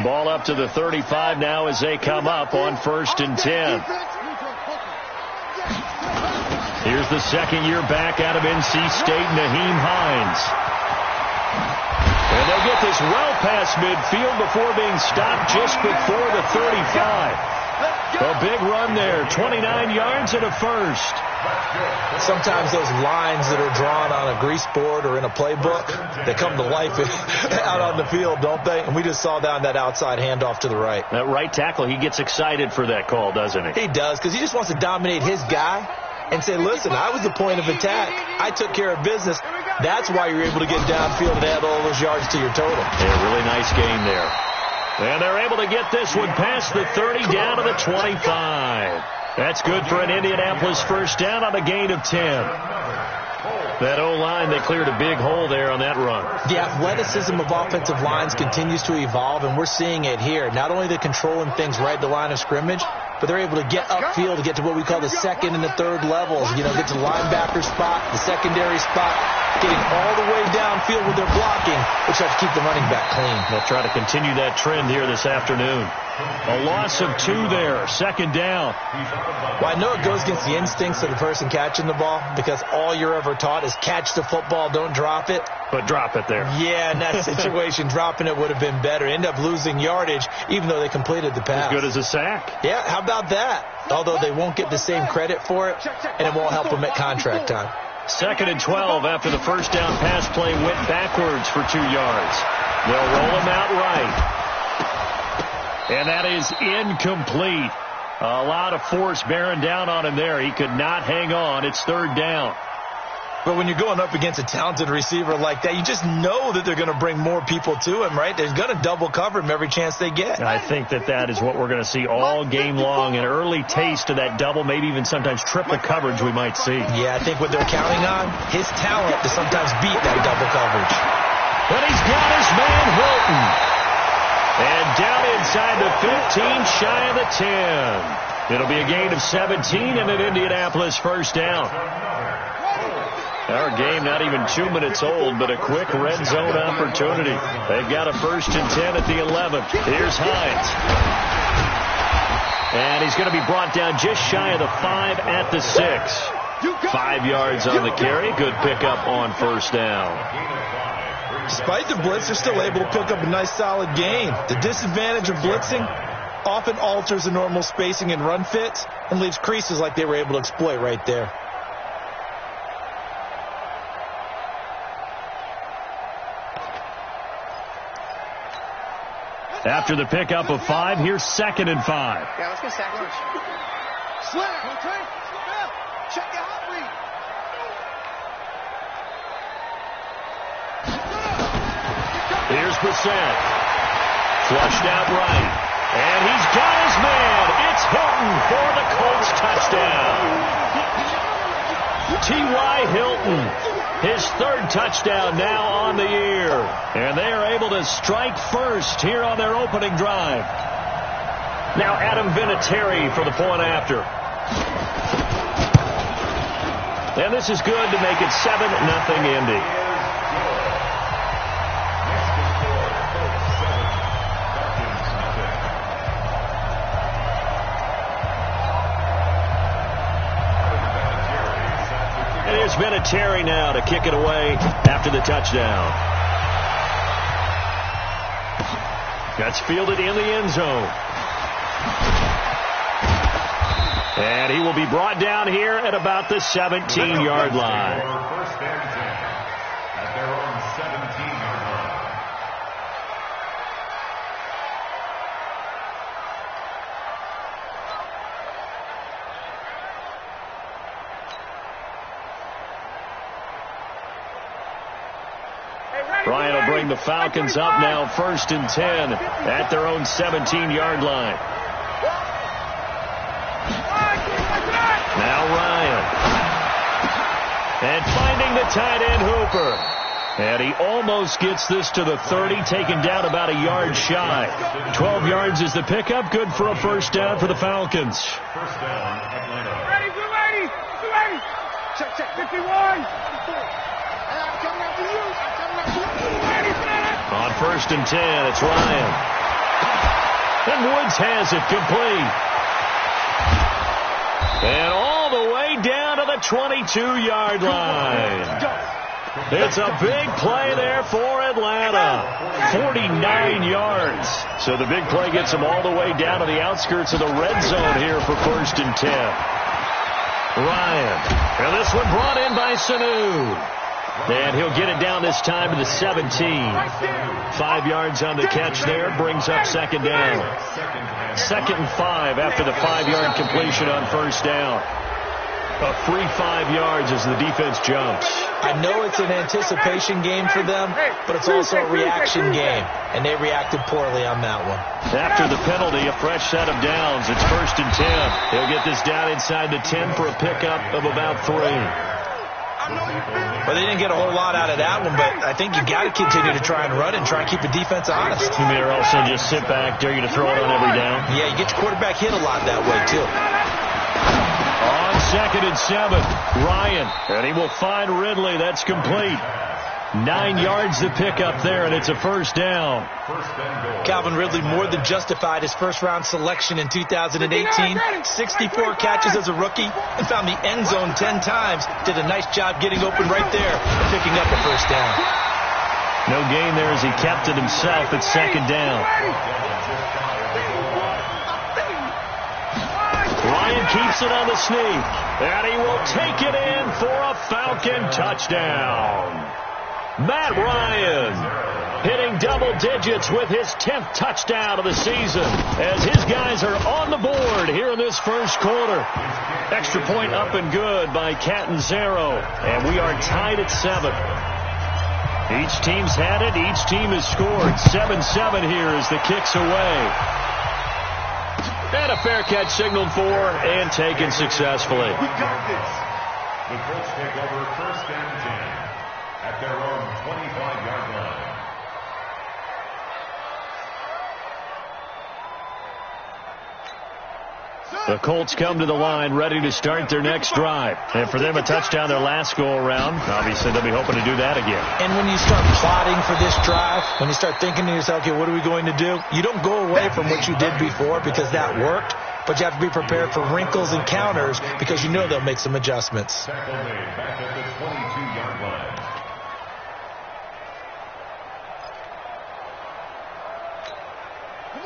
Ball up to the 35 now as they come up on 1st and 10. Here's the second-year back out of NC State, Nyheim Hines. And they'll get this well past midfield before being stopped just before the 35. A big run there, 29 yards and a first. Sometimes those lines that are drawn on a grease board or in a playbook, they come to life out on the field, don't they? And we just saw down that outside handoff to the right. That right tackle, he gets excited for that call, doesn't he? He does, because he just wants to dominate his guy and say, listen, I was the point of attack. I took care of business. That's why you're able to get downfield and add all those yards to your total. Yeah, really nice game there. And they're able to get this one past the 30 down to the 25. That's good for an Indianapolis first down on a gain of 10. That O-line, they cleared a big hole there on that run. The athleticism of offensive lines continues to evolve, and we're seeing it here. Not only they're controlling things right at the line of scrimmage, but they're able to get upfield to get to what we call the second and the third levels. You know, get to the linebacker spot, the secondary spot, getting all the way downfield with their blocking, which helps keep the running back clean. They'll try to continue that trend here this afternoon. A loss of 2 there, second down. Well, I know it goes against the instincts of the person catching the ball because all you're ever taught is catch the football, don't drop it. But drop it there. Yeah, in that situation, dropping it would have been better. End up losing yardage, even though they completed the pass. As good as a sack. Yeah, how about that? Although they won't get the same credit for it, and it won't help them at contract time. 2nd and 12 after the first down pass play went backwards for 2 yards. They'll roll him out right. And that is incomplete. A lot of force bearing down on him there. He could not hang on. It's 3rd down. But when you're going up against a talented receiver like that, you just know that they're going to bring more people to him, right? They're going to double cover him every chance they get. I think that is what we're going to see all game long. An early taste of that double, maybe even sometimes triple coverage we might see. Yeah, I think what they're counting on, his talent to sometimes beat that double coverage. But he's got his man Hilton. And down inside the 15, shy of the 10. It'll be a gain of 17 and an Indianapolis first down. Our game not even 2 minutes old, but a quick red zone opportunity. They've got a 1st and 10 at the 11th. Here's Hines. And he's going to be brought down just shy of the 5 at the 6. 5 yards on the carry. Good pickup on first down. Despite the blitz, they're still able to pick up a nice solid gain. The disadvantage of blitzing often alters the normal spacing and run fits and leaves creases like they were able to exploit right there. After the pickup of 5, here's 2nd and 5. Yeah, let's get second. Slam, okay? Check your hot read. Here's Brissett. Flushed out right. And he's got his man. It's Hilton for the Colts touchdown. T.Y. Hilton, his 3rd touchdown now on the year. And they are able to strike first here on their opening drive. Now Adam Vinatieri for the point after. And this is good to make it 7-0 Indy. It's Vinatieri now to kick it away after the touchdown. That's fielded in the end zone. And he will be brought down here at about the 17-yard line. First and 10 at their own 17-yard line. Ryan will bring the Falcons up now 1st and 10 at their own 17-yard line. Now Ryan. And finding the tight end Hooper. And he almost gets this to the 30, taken down about a yard shy. 12 yards is the pickup. Good for a first down for the Falcons. First down, Atlanta. Ready, get ready, get ready. Check, 51. On 1st and 10, it's Ryan. And Woods has it complete. And all the way down to the 22-yard line. It's a big play there for Atlanta. 49 yards. So the big play gets them all the way down to the outskirts of the red zone here for 1st and 10. Ryan. And this one brought in by Sanu. And he'll get it down this time to the 17. 5 yards on the catch there. Brings up 2nd down. 2nd and 5 after the 5-yard completion on 1st down. A free 5 yards as the defense jumps. I know it's an anticipation game for them, but it's also a reaction game, and they reacted poorly on that one. After the penalty, a fresh set of downs. It's 1st and 10. He'll get this down inside the 10 for a pickup of about 3. Well, they didn't get a whole lot out of that one, but I think you got to continue to try and run and try and keep the defense honest. You may also just sit back, dare you to throw it on every down. Yeah, you get your quarterback hit a lot that way, too. On 2nd and 7, Ryan, and he will find Ridley. That's complete. 9 yards to pick up there, and it's a 1st down. Calvin Ridley more than justified his first-round selection in 2018. 64 catches as a rookie and found the end zone 10 times. Did a nice job getting open right there and picking up a 1st down. No gain there as he kept it himself at 2nd down. Ryan keeps it on the sneak, and he will take it in for a Falcon touchdown. Matt Ryan hitting double digits with his 10th touchdown of the season as his guys are on the board here in this 1st quarter. Extra point up and good by Catanzaro, and we are tied at 7. Each team's had it. Each team has scored. 7-7 here as the kick's away. And a fair catch signaled for and taken successfully. We got this. The Colts take over 1st and 10 at their own 25-yard line. The Colts come to the line ready to start their next drive. And for them, a touchdown their last go-around. Obviously, they'll be hoping to do that again. And when you start plotting for this drive, when you start thinking to yourself, okay, what are we going to do? You don't go away from what you did before because that worked, but you have to be prepared for wrinkles and counters because you know they'll make some adjustments. Tackle made back at the 22-yard line.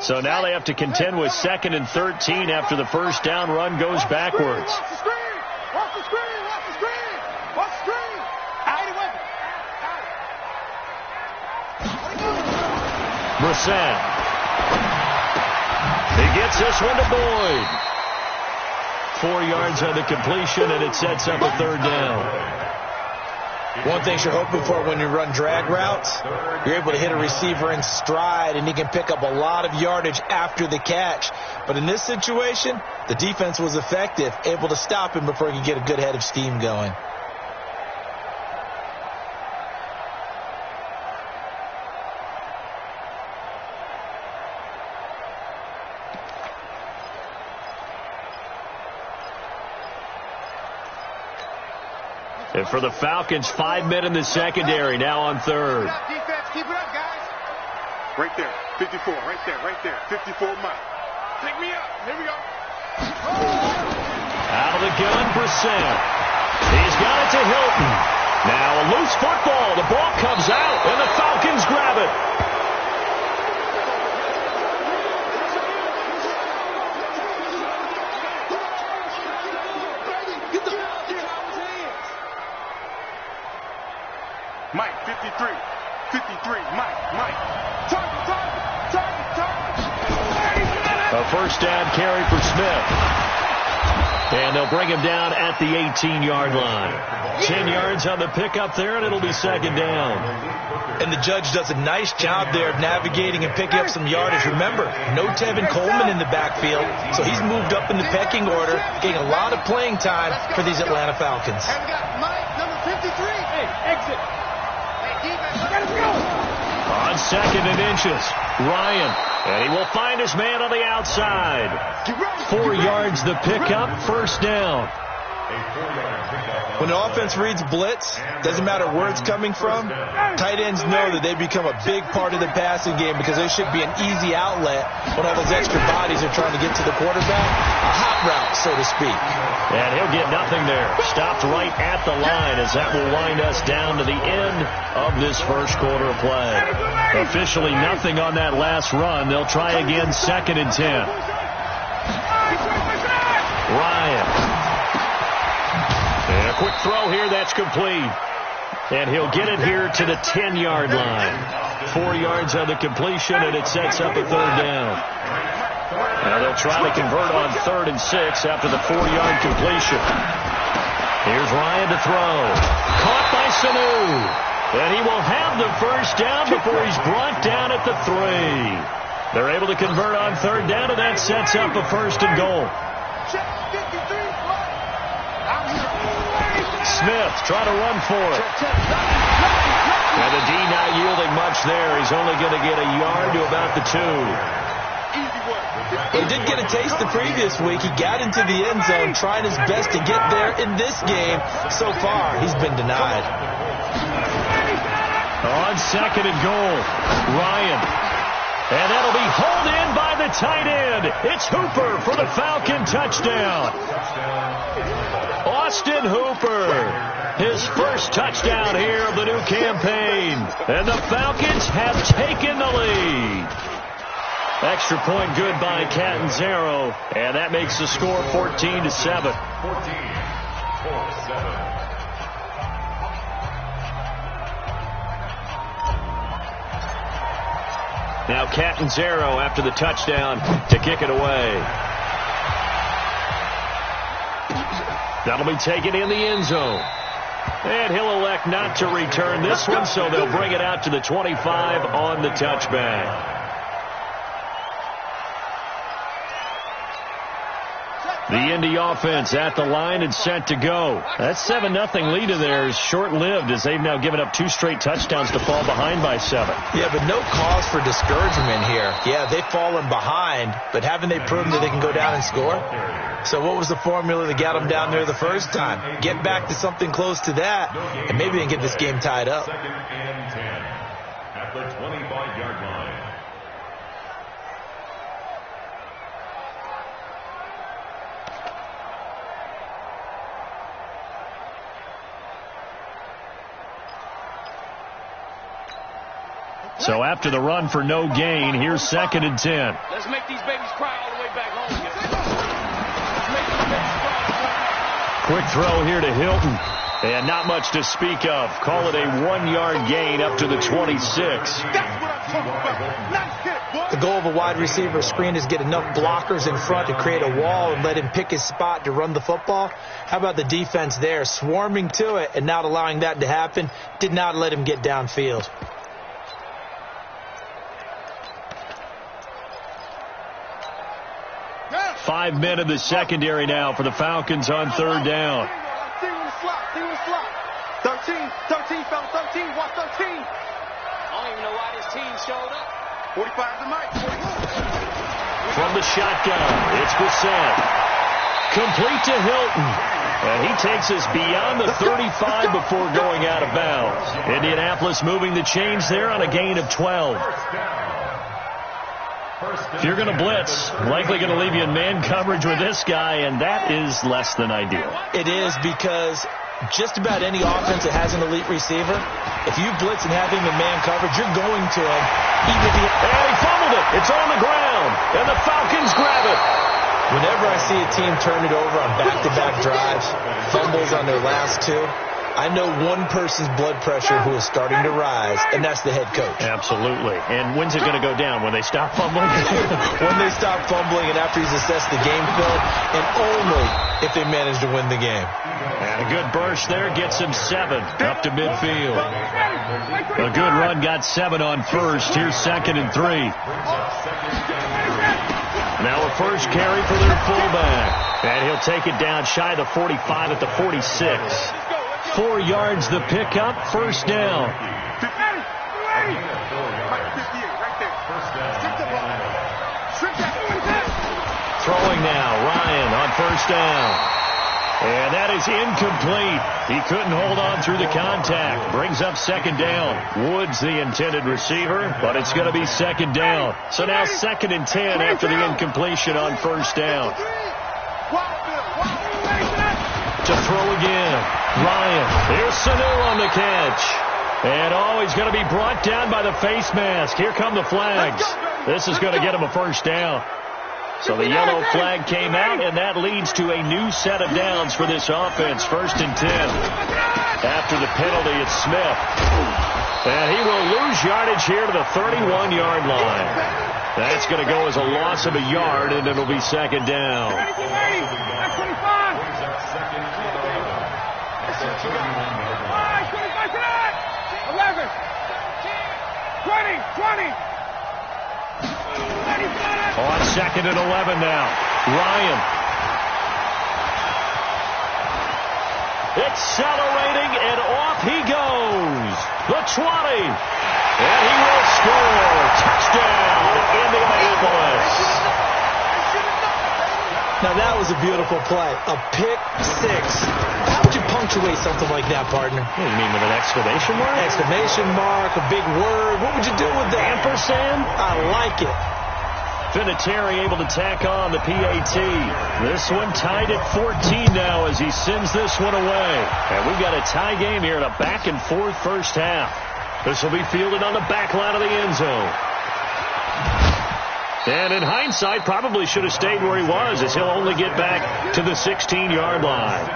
So now they have to contend with 2nd and 13 after the 1st down run goes backwards. Watch the screen! Watch the screen! Watch the screen! Watch the screen! Brissett. He gets this one to Boyd. 4 yards on the completion, and it sets up a 3rd down. One thing you're hoping for when you run drag routes, you're able to hit a receiver in stride, and he can pick up a lot of yardage after the catch. But in this situation, the defense was effective, able to stop him before he could get a good head of steam going. And for the Falcons, 5 men in the secondary, now on 3rd. Defense, keep it up, guys. Right there, 54, right there, 54 Mike. Take me up, here we go. Out of the gun, Brissett. He's got it to Hilton. Now a loose football. The ball comes out, and the Falcons grab it. Mike, 53, Mike. Target. A 1st down carry for Smith. And they'll bring him down at the 18-yard line. 10 yards on the pickup there, and it'll be 2nd down. And the judge does a nice job there of navigating and picking up some yardage. Remember, no Tevin Coleman in the backfield, so he's moved up in the pecking order, getting a lot of playing time for these Atlanta Falcons. And we got Mike, number 53. Hey, exit. Hey, defense, let's go. On 2nd and inches, Ryan. And he will find his man on the outside. 4 yards the pickup, 1st down. When the offense reads blitz, doesn't matter where it's coming from, tight ends know that they become a big part of the passing game because they should be an easy outlet when all those extra bodies are trying to get to the quarterback. A hot route, so to speak. And he'll get nothing there. Stopped right at the line as that will wind us down to the end of this first quarter of play. Officially nothing on that last run. They'll try again, 2nd and 10. Ryan. And a quick throw here, that's complete. And he'll get it here to the 10-yard line. 4 yards on the completion, and it sets up a 3rd down. Now they'll try to convert on 3rd and 6 after the 4-yard completion. Here's Ryan to throw. Caught by Sanu. And he will have the 1st down before he's brought down at the 3. They're able to convert on 3rd down, and that sets up a 1st and goal. Smith trying to run for it. And the D not yielding much there. He's only going to get a yard to about the 2. He did get a taste the previous week. He got into the end zone trying his best to get there in this game. So far, he's been denied. On 2nd and goal, Ryan. And that'll be hauled in by the tight end. It's Hooper for the Falcon touchdown. Austin Hooper, his first touchdown here of the new campaign. And the Falcons have taken the lead. Extra point good by Catanzaro. And that makes the score 14-7. 14-7. Now Catanzaro after the touchdown to kick it away. That'll be taken in the end zone. And he'll elect not to return this one, so they'll bring it out to the 25 on the touchback. The Indy offense at the line and set to go. That 7-0 lead of theirs short-lived as they've now given up 2 straight touchdowns to fall behind by 7. Yeah, but no cause for discouragement here. Yeah, they've fallen behind, but haven't they proven that they can go down and score? So what was the formula that got them down there the first time? Get back to something close to that, and maybe they can get this game tied up. 2nd and 10 at the 25-yard line. So after the run for no gain, here's 2nd and 10. Let's make these babies cry all the way back home. Quick throw here to Hilton. And not much to speak of. Call it a 1-yard gain up to the 26. The goal of a wide receiver screen is get enough blockers in front to create a wall and let him pick his spot to run the football. How about the defense there, swarming to it and not allowing that to happen? Did not let him get downfield. Five men in the secondary now for the Falcons on 3rd down. 13, fell 13, watch 13. I don't even know why this team showed up. 45 to Mike. From the shotgun, it's Brissett. Complete to Hilton. And he takes us beyond the 35 before going out of bounds. Indianapolis moving the chains there on a gain of 12. If you're going to blitz, likely going to leave you in man coverage with this guy, and that is less than ideal. It is because just about any offense that has an elite receiver, if you blitz and have him in man coverage, you're going to him. Even if and he fumbled it. It's on the ground, and the Falcons grab it. Whenever I see a team turn it over on back-to-back drives, fumbles on their last 2, I know one person's blood pressure who is starting to rise, and that's the head coach. Absolutely. And when's it going to go down? When they stop fumbling? When they stop fumbling and after he's assessed the game film, and only if they manage to win the game. And a good burst there gets him 7 up to midfield. A good run got 7 on first. Here's 2nd and 3. Now a first carry for their fullback. And he'll take it down shy of the 45 at the 46. 4 yards the pickup, 1st down. Throwing now, Ryan on 1st down. And that is incomplete. He couldn't hold on through the contact. Brings up second down. Woods the intended receiver, but it's going to be second down. So now 2nd and 10 after the incompletion on first down. To throw again. Ryan. Here's Sanu on the catch. And he's going to be brought down by the face mask. Here come the flags. This is going to get him a first down. So the yellow flag came out, and that leads to a new set of downs for this offense. 1st and 10. After the penalty, it's Smith. And he will lose yardage here to the 31-yard line. That's going to go as a loss of a yard, and it'll be second down. 20. 20. On 2nd and 11 now. Ryan. Accelerating, and off he goes. The 20. And he will score. Touchdown, Indianapolis. Now, that was a beautiful play. A pick six. How would you punctuate something like that, partner? What do you mean, with an exclamation mark? Exclamation mark, a big word. What would you do with that? Ampersand? I like it. Vinatieri able to tack on the PAT. This one tied at 14 now as he sends this one away. And we've got a tie game here in a back-and-forth first half. This will be fielded on the back line of the end zone. And in hindsight, probably should have stayed where he was, as he'll only get back to the 16-yard line.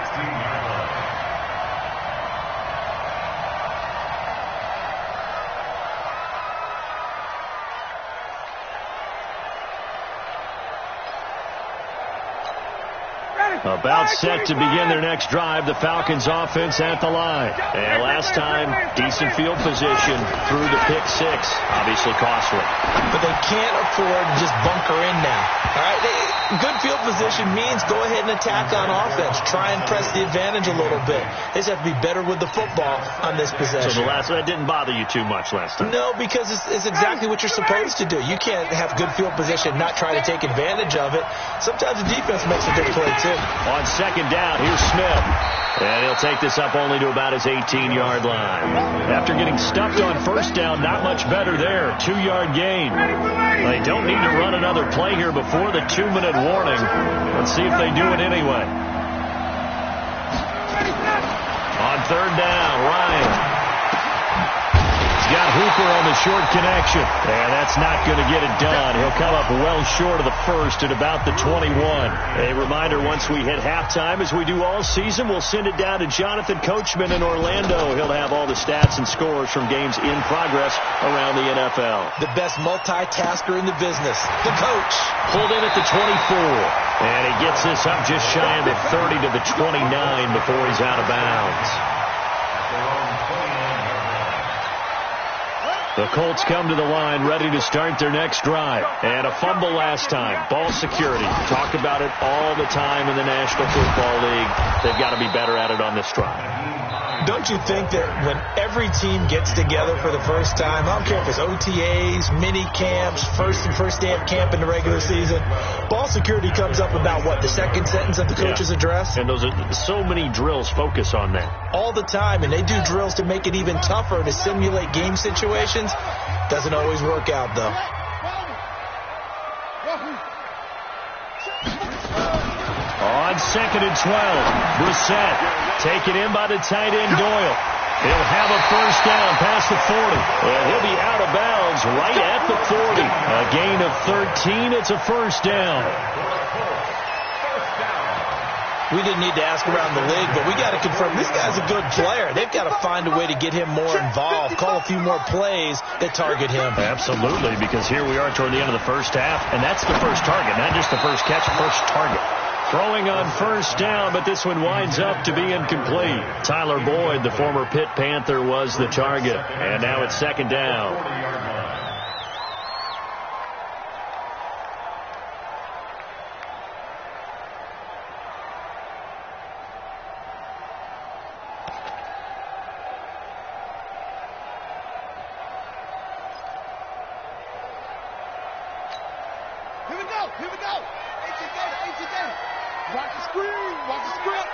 About set to begin their next drive, the Falcons offense at the line. And last time, decent field position through the pick six. Obviously costly. But they can't afford to just bunker in now. All right, good field position means go ahead and attack on offense. Try and press the advantage a little bit. They just have to be better with the football on this possession. So that didn't bother you too much last time? No, because it's exactly what you're supposed to do. You can't have good field position, not try to take advantage of it. Sometimes the defense makes a good play, too. On second down, here's Smith. And he'll take this up only to about his 18-yard line. After getting stuffed on first down, not much better there. 2-yard gain. They don't need to run another play here before the 2-minute warning. Let's see if they do it anyway. On third down, Ryan. Got Hooper on the short connection. And that's not going to get it done. He'll come up well short of the first at about the 21. A reminder, once we hit halftime, as we do all season, we'll send it down to Jonathan Coachman in Orlando. He'll have all the stats and scores from games in progress around the NFL. The best multitasker in the business, the coach. Pulled in at the 24. And he gets this up just shy of the 30 to the 29 before he's out of bounds. The Colts come to the line ready to start their next drive. And a fumble last time. Ball security. Talk about it all the time in the National Football League. They've got to be better at it on this drive. Don't you think that when every team gets together for the first time, I don't care if it's OTAs, mini camps, first day of camp in the regular season, ball security comes up about what, the second sentence of the coach's address? And those are so many drills focus on that. All the time, and they do drills to make it even tougher to simulate game situations. Doesn't always work out, though. On 2nd and 12, Brissett taken in by the tight end Doyle. He'll have a first down past the 40. And he'll be out of bounds right at the 40. A gain of 13. It's a first down. We didn't need to ask around the league, but we got to confirm this guy's a good player. They've got to find a way to get him more involved, call a few more plays that target him. Absolutely, because here we are toward the end of the first half, and that's the first target, not just the first catch, first target. Throwing on first down, but this one winds up to be incomplete. Tyler Boyd, the former Pitt Panther, was the target. And now it's second down. Here we go. Watch the screen. Watch the screen.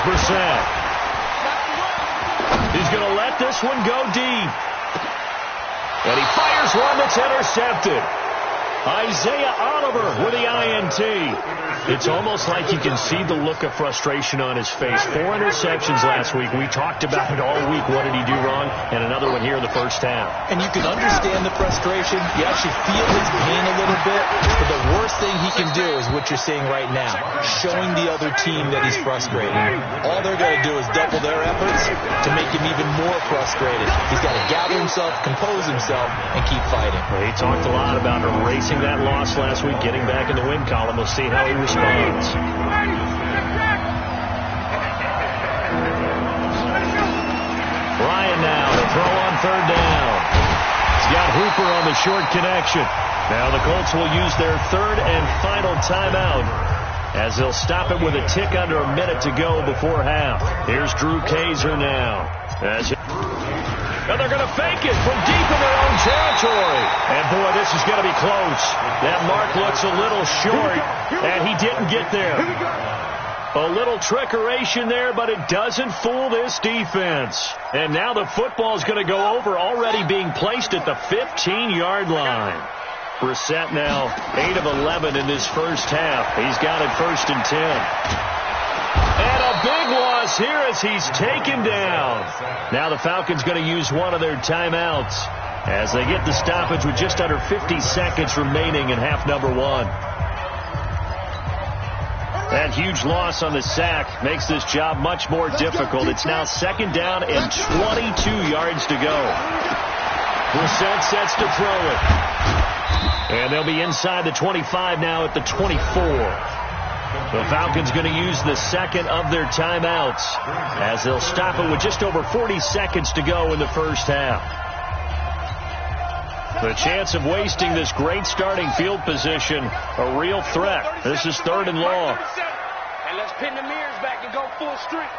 Brissett. He's going to let this one go deep. And he fires one that's intercepted. Isaiah Oliver with the INT. It's almost like you can see the look of frustration on his face. 4 interceptions last week. We talked about it all week. What did he do wrong? And another one here in the first half. And you can understand the frustration. You actually feel his pain a little bit. But the worst thing he can do is what you're seeing right now, showing the other team that he's frustrated. All they're going to do is double their efforts to make him even more frustrated. He's got to gather himself, compose himself, and keep fighting. Well, he talked a lot about erasing that loss last week, getting back in the win column. We'll see how he responds. Ryan now to throw on third down. He's got Hooper on the short connection. Now the Colts will use their third and final timeout as they'll stop it with a tick under a minute to go before half. Here's Drew Kaiser now. And they're going to fake it from deep in their own territory. And, boy, this is going to be close. That mark looks a little short, and he didn't get there. A little trickeration there, but it doesn't fool this defense. And now the football's going to go over, already being placed at the 15-yard line. Brissett now 8 of 11 in this first half. He's got it 1st and 10. And a big loss here as he's taken down. Now the Falcons going to use one of their timeouts as they get the stoppage with just under 50 seconds remaining in half number 1. That huge loss on the sack makes this job much more difficult. It's now 2nd down and 22 yards to go. Brissett sets to throw it. And they'll be inside the 25 now at the 24. The Falcons going to use the second of their timeouts as they'll stop it with just over 40 seconds to go in the first half. The chance of wasting this great starting field position, a real threat. This is 3rd and long. And let's pin the mirrors back and go full strength.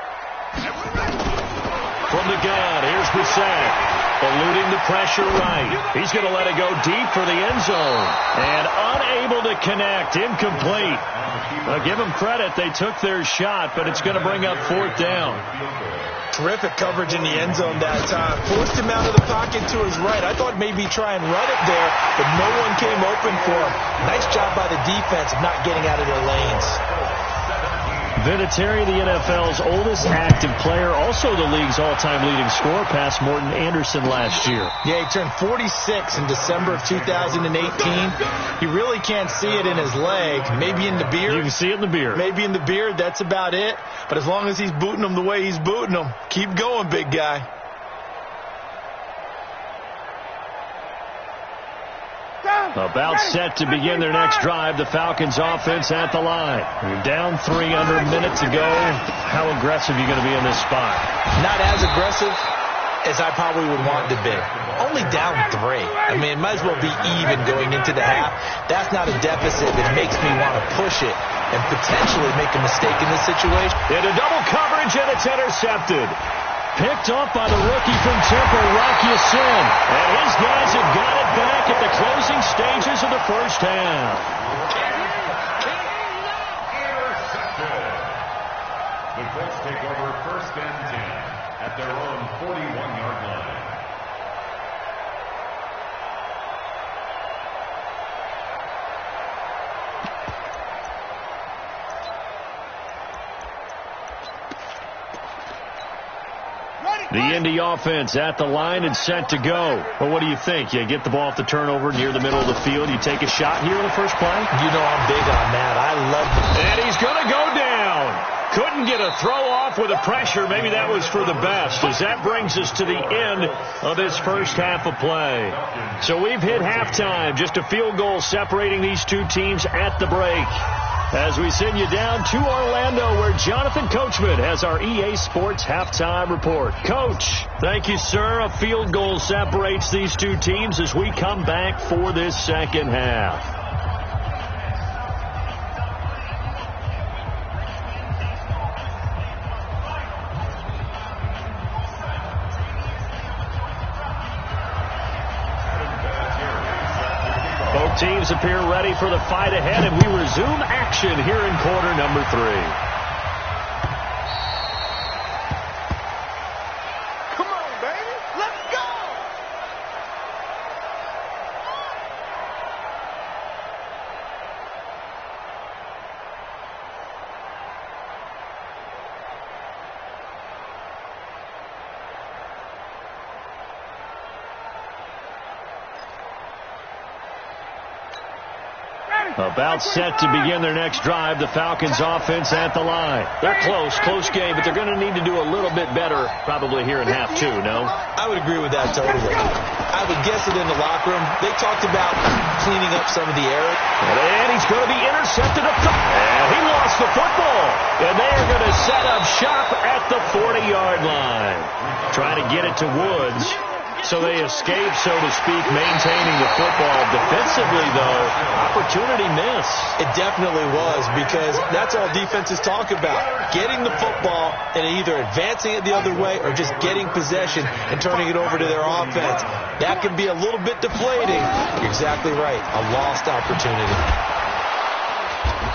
From the gun, here's Brissett. Eluding the pressure right. He's going to let it go deep for the end zone. And unable to connect. Incomplete. Well, give them credit. They took their shot, but it's going to bring up 4th down. Terrific coverage in the end zone that time. Forced him out of the pocket to his right. I thought maybe try and run it there, but no one came open for him. Nice job by the defense of not getting out of their lanes. Vinatieri, the NFL's oldest active player, also the league's all-time leading scorer, past Morton Anderson last year. Yeah, he turned 46 in December of 2018. He really can't see it in his leg. Maybe in the beard. You can see it in the beard. Maybe in the beard. That's about it. But as long as he's booting them the way he's booting them, keep going, big guy. About set to begin their next drive. The Falcons offense at the line. You're down 3 under a minute to go. How aggressive are you going to be in this spot? Not as aggressive as I probably would want to be. Only down 3. I mean, it might as well be even going into the half. That's not a deficit that makes me want to push it and potentially make a mistake in this situation. Into double coverage, and it's intercepted. Picked up by the rookie from Temple, Rocky Sin. And his guys have got it back at the closing stages of the first half. Intercepted. The Colts take over 1st and 10 at their own 41-yard line. The Indy offense at the line and set to go. Well, what do you think? You get the ball off the turnover near the middle of the field. You take a shot here in the first play? You know I'm big on that. I love it. And he's going to go down. Couldn't get a throw off with the pressure. Maybe that was for the best, as that brings us to the end of this first half of play. So we've hit halftime. Just a field goal separating these two teams at the break. As we send you down to Orlando, where Jonathan Coachman has our EA Sports halftime report. Coach, thank you, sir. A field goal separates these two teams as we come back for this second half. Both teams appear ready for the fight ahead, and we resume action here in quarter number 3. About set to begin their next drive. The Falcons offense at the line. They're close game, but they're going to need to do a little bit better probably here in half two, no? I would agree with that totally. I would guess that in the locker room, they talked about cleaning up some of the errors. And he's going to be intercepted up top. And he lost the football. And they are going to set up shop at the 40-yard line. Trying to get it to Woods. So they escape, so to speak, maintaining the football. Defensively, though, opportunity miss. It definitely was, because that's all defenses talk about. Getting the football and either advancing it the other way or just getting possession and turning it over to their offense. That can be a little bit deflating. You're exactly right. A lost opportunity.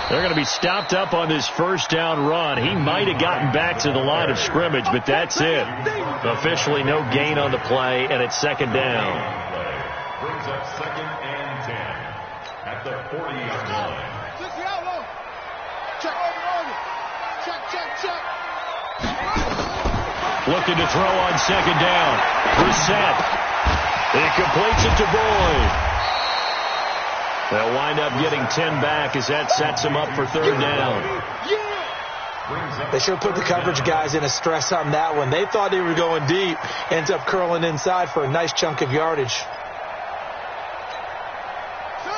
They're going to be stopped up on this first down run. He might have gotten back to the line of scrimmage, but that's it. Officially no gain on the play, and it's second down. Brings up 2nd and 10 at the 40-yard line. Looking to throw on second down. Brissett. He completes it to Boyd. They'll wind up getting 10 back as that sets him up for third down. They sure put the coverage guys in a stress on that one. They thought they were going deep. Ends up curling inside for a nice chunk of yardage.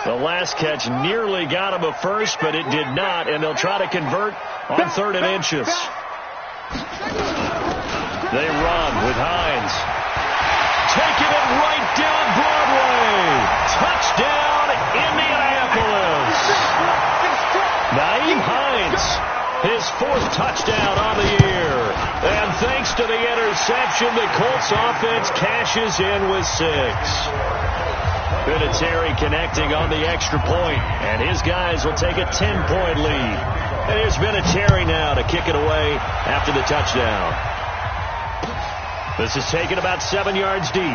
The last catch nearly got him a first, but it did not, and they'll try to convert on 3rd and inches. They run with Hines. Taking it right down Broadway. Touchdown, Indianapolis. Nyheim Hines, his 4th touchdown on the year. And thanks to the interception, the Colts offense cashes in with 6. Vinatieri connecting on the extra point, and his guys will take a 10-point lead. And here's Vinatieri now to kick it away after the touchdown. This is taken about 7 yards deep. The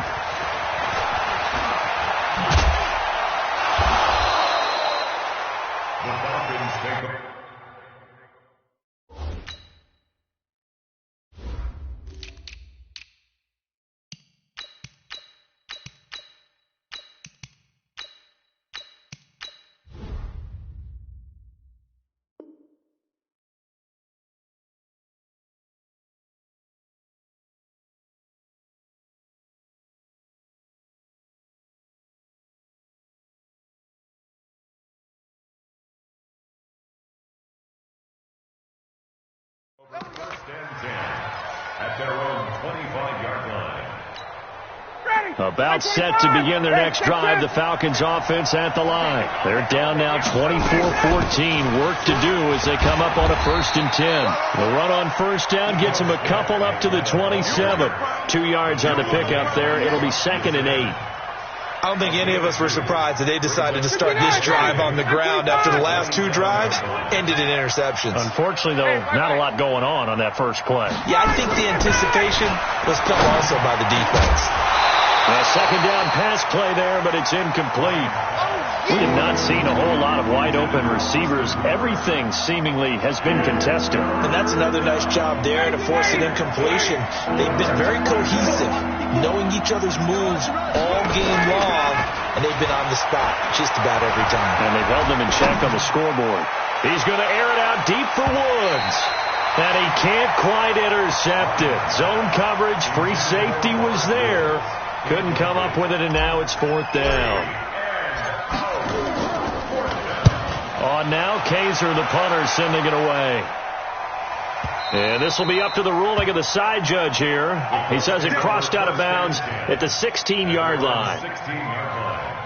Falcons take the... First and 10 at their own 25-yard line. About set to begin their next drive. The Falcons offense at the line. They're down now 24-14. Work to do as they come up on a 1st and 10. The run on first down gets them a couple up to the 27. 2 yards on the pickup there. It'll be 2nd and 8. I don't think any of us were surprised that they decided to start this drive on the ground after the last 2 drives ended in interceptions. Unfortunately, though, not a lot going on that first play. Yeah, I think the anticipation was felt also by the defense. A second down pass play there, but it's incomplete. We have not seen a whole lot of wide-open receivers. Everything seemingly has been contested. And that's another nice job there to force an incompletion. They've been very cohesive, knowing each other's moves all game long, and they've been on the spot just about every time. And they've held them in check on the scoreboard. He's going to air it out deep for Woods. And he can't quite intercept it. Zone coverage, free safety was there. Couldn't come up with it, and now it's 4th down. On now, Kaiser, the punter, sending it away. And this will be up to the ruling of the side judge here. He says it crossed out of bounds at the 16-yard line. 16-yard line.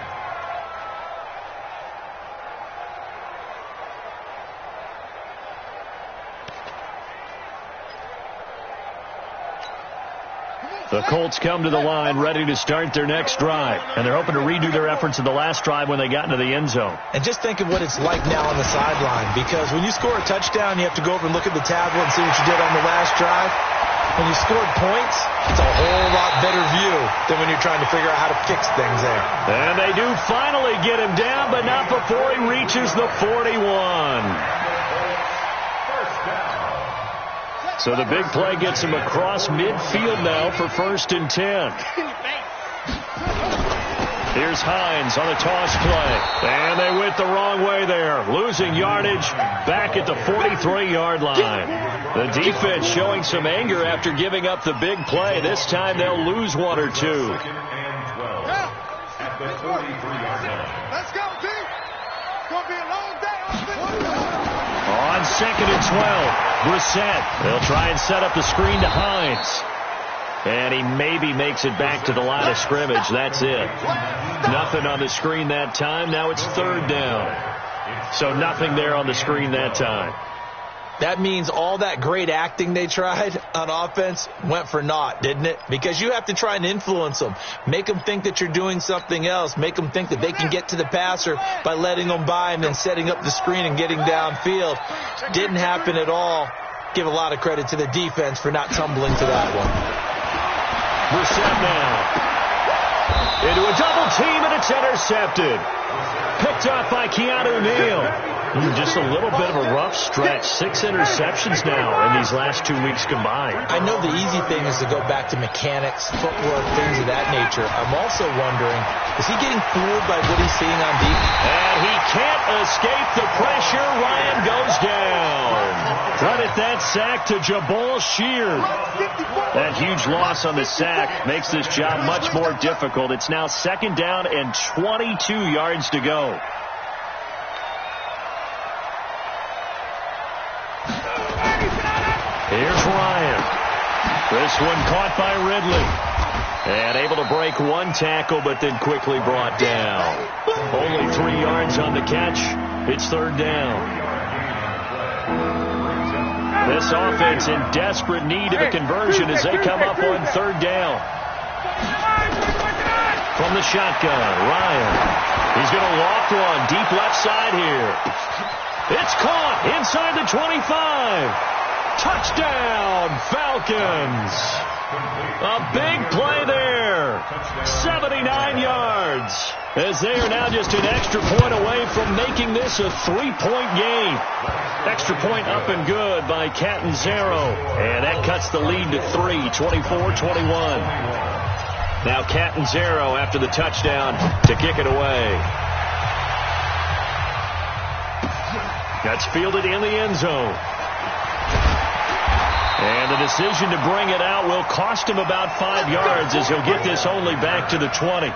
The Colts come to the line ready to start their next drive. And they're hoping to redo their efforts in the last drive when they got into the end zone. And just think of what it's like now on the sideline, because when you score a touchdown, you have to go over and look at the tablet and see what you did on the last drive. When you scored points, it's a whole lot better view than when you're trying to figure out how to fix things there. And they do finally get him down, but not before he reaches the 41. So the big play gets him across midfield now for 1st and 10. Here's Hines on the toss play. And they went the wrong way there. Losing yardage back at the 43-yard line. The defense showing some anger after giving up the big play. This time they'll lose one or two. At the 43-yard line. Let's go, team. It's going to be a long day. On 2nd and 12, Brissett. They'll try and set up the screen to Hines. And he maybe makes it back to the line of scrimmage. That's it. Nothing on the screen that time. Now it's 3rd down. So nothing there on the screen that time. That means all that great acting they tried on offense went for naught, didn't it? Because you have to try and influence them. Make them think that you're doing something else. Make them think that they can get to the passer by letting them by and then setting up the screen and getting downfield. Didn't happen at all. Give a lot of credit to the defense for not tumbling to that one. Brissett now. Into a double team, and it's intercepted. Picked up by Keanu Neal. Just a little bit of a rough stretch. 6 interceptions now in these last 2 weeks combined. I know the easy thing is to go back to mechanics, footwork, things of that nature. I'm also wondering, is he getting fooled by what he's seeing on defense? And he can't escape the pressure. Ryan goes down. Credit that sack to Jabal Sheard. That huge loss on the sack makes this job much more difficult. It's now 2nd down and 22 yards to go. Here's Ryan. This one caught by Ridley. And able to break one tackle, but then quickly brought down. Only 3 yards on the catch. It's 3rd down. This offense in desperate need of a conversion as they come up on 3rd down. From the shotgun, Ryan. He's going to loft one deep left side here. It's caught inside the 25. Touchdown, Falcons. A big play there. 79 yards. As they are now just an extra point away from making this a 3-point game. Extra point up and good by Catanzaro. And that cuts the lead to 3, 24-21. Now Catanzaro after the touchdown to kick it away. That's fielded in the end zone. And the decision to bring it out will cost him about 5 yards as he'll get this only back to the 20.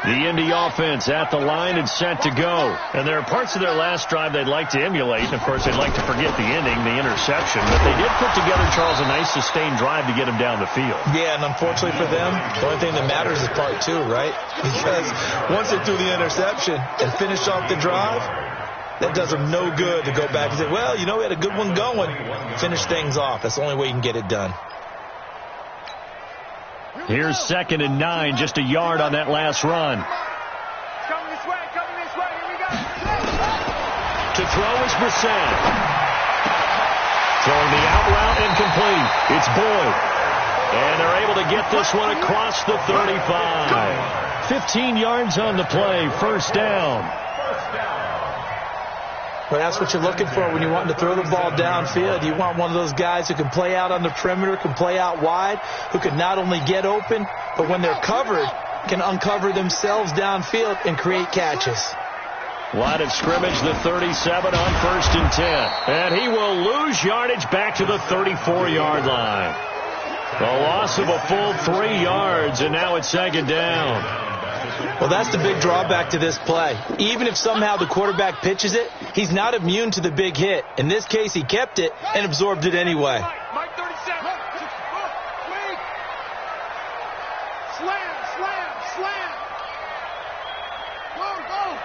The Indy offense at the line and set to go. And there are parts of their last drive they'd like to emulate. Of course, they'd like to forget the ending, the interception. But they did put together, Charles, a nice sustained drive to get him down the field. Yeah, and unfortunately for them, the only thing that matters is part 2, right? Because once they threw the interception and finished off the drive, that does them no good to go back and say, well, you know, we had a good one going. Finish things off. That's the only way you can get it done. Here's 2nd and 9, just a yard on that last run. Coming this way, here we go. To throw is Brissett. Throwing the out route incomplete. It's Boyd. And they're able to get this one across the 35. 15 yards on the play, 1st down. Well, that's what you're looking for when you want to throw the ball downfield. You want one of those guys who can play out on the perimeter, can play out wide, who can not only get open, but when they're covered, can uncover themselves downfield and create catches. Line of scrimmage, the 37 on 1st and 10. And he will lose yardage back to the 34-yard line. A loss of a full 3 yards, and now it's 2nd down. Well, that's the big drawback to this play. Even if somehow the quarterback pitches it, he's not immune to the big hit. In this case, he kept it and absorbed it anyway. Mike 37. Slam. Go.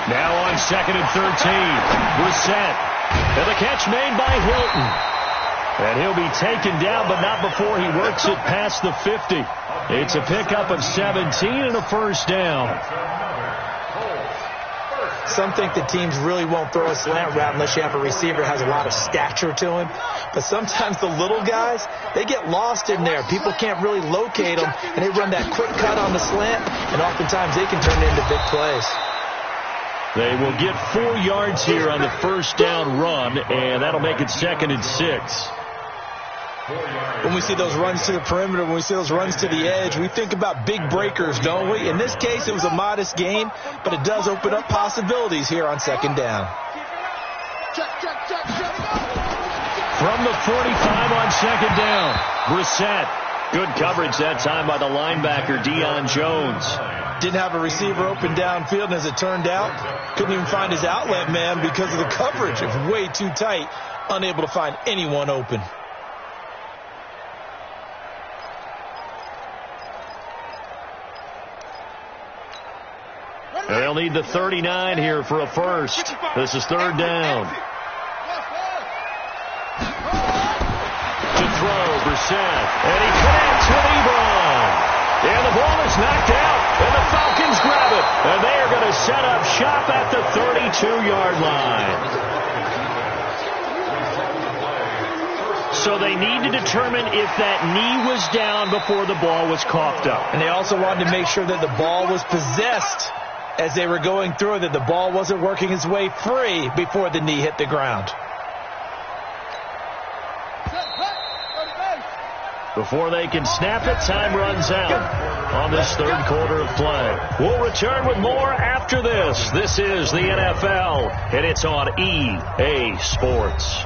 Now on 2nd and 13, Brissett. And the catch made by Hilton. And he'll be taken down, but not before he works it past the 50. It's a pickup of 17 and a 1st down. Some think that teams really won't throw a slant route unless you have a receiver that has a lot of stature to him. But sometimes the little guys, they get lost in there. People can't really locate them, and they run that quick cut on the slant, and oftentimes they can turn it into big plays. They will get 4 yards here on the first down run, and that'll make it 2nd and 6. When we see those runs to the perimeter, when we see those runs to the edge, we think about big breakers, don't we? In this case, it was a modest gain, but it does open up possibilities here on 2nd down. From the 45 on 2nd down, Brissett. Good coverage that time by the linebacker, Deion Jones. Didn't have a receiver open downfield, and as it turned out, couldn't even find his outlet man because of the coverage. It was way too tight, unable to find anyone open. They'll need the 39 here for a first. This is 3rd down. To throw, Brissett. And he connects with Ebron. And the ball is knocked out. And the Falcons grab it. And they are going to set up shop at the 32-yard line. So they need to determine if that knee was down before the ball was coughed up. And they also wanted to make sure that the ball was possessed as they were going through, that the ball wasn't working its way free before the knee hit the ground. Before they can snap it, time runs out on this 3rd quarter of play. We'll return with more after this. This is the NFL, and it's on EA Sports.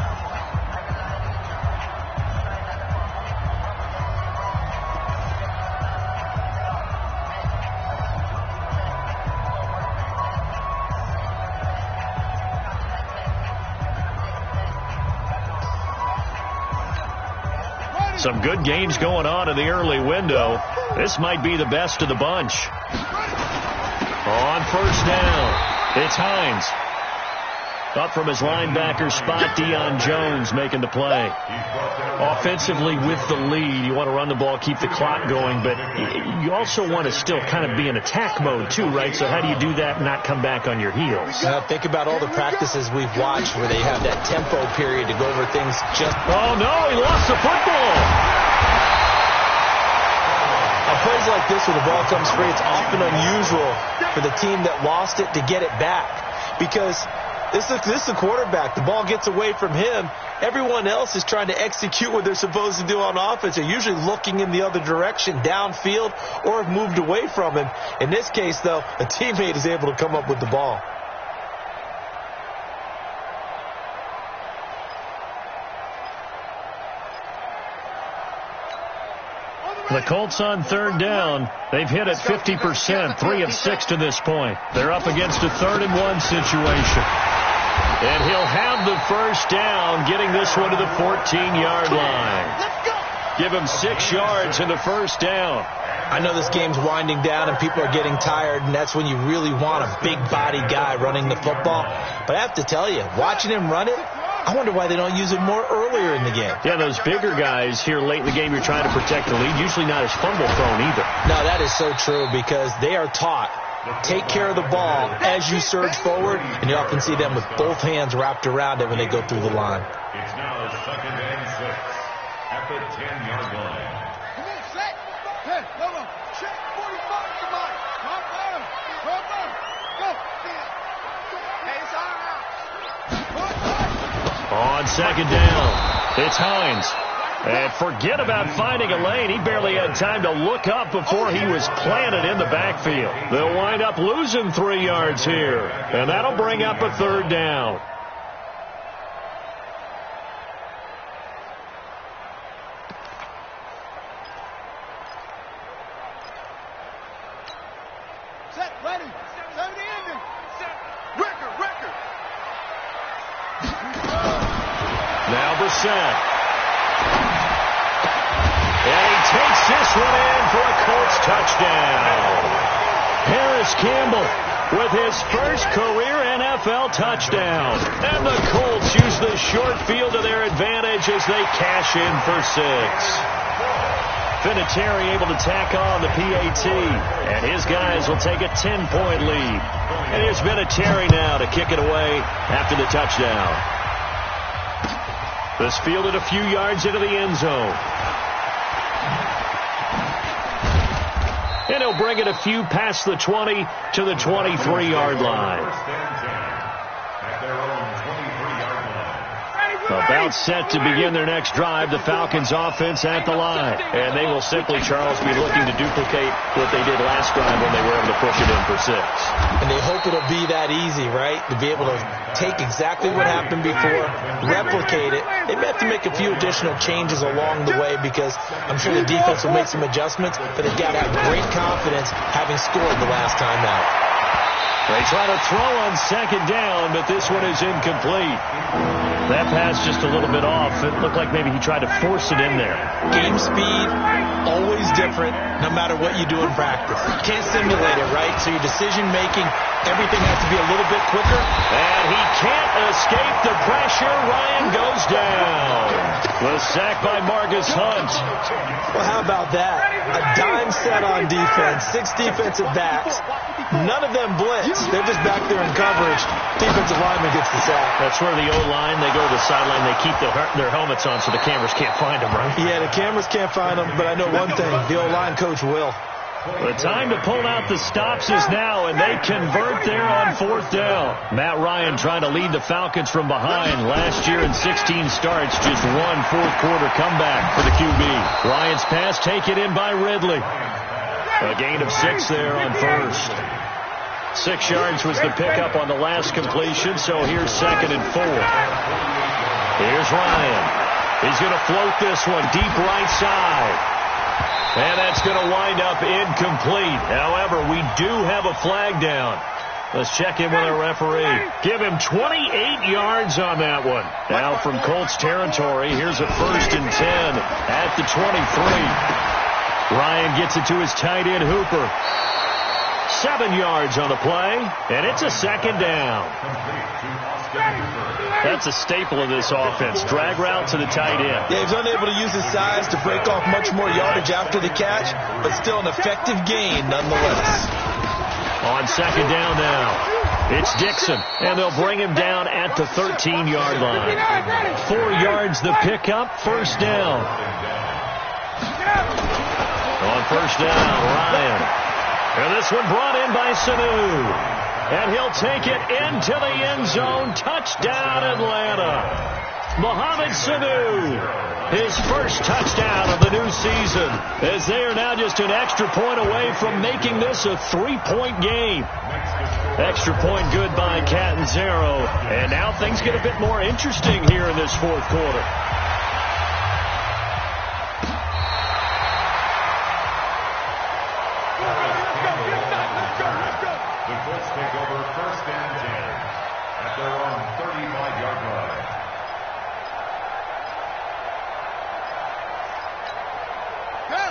Some good games going on in the early window. This might be the best of the bunch. On 1st down, it's Hines. Up from his linebacker spot, Deion Jones making the play. Offensively with the lead, you want to run the ball, keep the clock going, but you also want to still kind of be in attack mode too, right? So how do you do that and not come back on your heels? Think about all the practices we've watched where they have that tempo period to go over things just... Oh, no, he lost the football. On plays like this where the ball comes free, it's often unusual for the team that lost it to get it back because... This is the quarterback. The ball gets away from him. Everyone else is trying to execute what they're supposed to do on offense. They're usually looking in the other direction, downfield, or have moved away from him. In this case, though, a teammate is able to come up with the ball. The Colts on 3rd down. They've hit it 50%, 3 of 6 to this point. They're up against a 3rd and 1 situation. And he'll have the first down, getting this one to the 14-yard line. Give him 6 yards in the first down. I know this game's winding down and people are getting tired, and that's when you really want a big body guy running the football. But I have to tell you, watching him run it, I wonder why they don't use it more earlier in the game. Yeah, those bigger guys here late in the game, you're trying to protect the lead, usually not as fumble prone either. No, that is so true because they are taught. Take care of the ball as you surge forward, and you often see them with both hands wrapped around it when they go through the line. It's now 2nd and 6 at the 10-yard line. Come on, set. Hey, hold on. Check 45 to Mike. Come on. Go. Hey, it's all right. On 2nd down, it's Hines. And forget about finding a lane. He barely had time to look up before he was planted in the backfield. They'll wind up losing 3 yards here. And that'll bring up a 3rd down. Set, ready. 70 ending. Record. Now Brissett. And he takes this one in for a Colts touchdown. Harris Campbell with his first career NFL touchdown. And the Colts use the short field to their advantage as they cash in for 6. Vinatieri able to tack on the PAT, and his guys will take a 10-point lead. And here's Vinatieri now to kick it away after the touchdown. This fielded a few yards into the end zone. And he'll bring it a few past the 20 to the 23-yard line. About set to begin their next drive, the Falcons offense at the line. And they will simply, Charles, be looking to duplicate what they did last drive when they were able to push it in for 6. And they hope it'll be that easy, right? To be able to take exactly what happened before, replicate it. They may have to make a few additional changes along the way because I'm sure the defense will make some adjustments, but they've got to have great confidence having scored the last time out. They try to throw on second down, but this one is incomplete. That pass just a little bit off. It looked like maybe he tried to force it in there. Game speed, always different, no matter what you do in practice. You can't simulate it, right? So your decision-making, everything has to be a little bit quicker. And he can't escape the pressure. Ryan goes down. The sack by Marcus Hunt. Well, how about that? A dime set on defense, 6 defensive backs. None of them blitz. They're just back there in coverage. Defensive lineman gets the sack. That's where the O-line, they go to the sideline, they keep their helmets on so the cameras can't find them, right? Yeah, the cameras can't find them, but I know one thing. The O-line coach will. The time to pull out the stops is now, and they convert there on 4th down. Matt Ryan trying to lead the Falcons from behind. Last year in 16 starts, just one fourth-quarter comeback for the QB. Ryan's pass taken in by Ridley. A gain of 6 there on 1st. 6 yards was the pickup on the last completion, so here's 2nd and 4. Here's Ryan. He's going to float this one deep right side. And that's going to wind up incomplete. However, we do have a flag down. Let's check in with our referee. Give him 28 yards on that one. Now from Colts territory, here's a 1st and 10 at the 23. Ryan gets it to his tight end, Hooper. 7 yards on the play, and it's a 2nd down. That's a staple of this offense. Drag route to the tight end. Yeah, he's unable to use his size to break off much more yardage after the catch, but still an effective gain nonetheless. On 2nd down now, it's Dixon, and they'll bring him down at the 13-yard line. 4 yards the pickup, 1st down. On 1st down, Ryan. And this one brought in by Sanu. And he'll take it into the end zone. Touchdown, Atlanta. Mohamed Sanu, his first touchdown of the new season, as they are now just an extra point away from making this a 3-point game. Extra point good by Catanzaro. And now things get a bit more interesting here in this 4th quarter.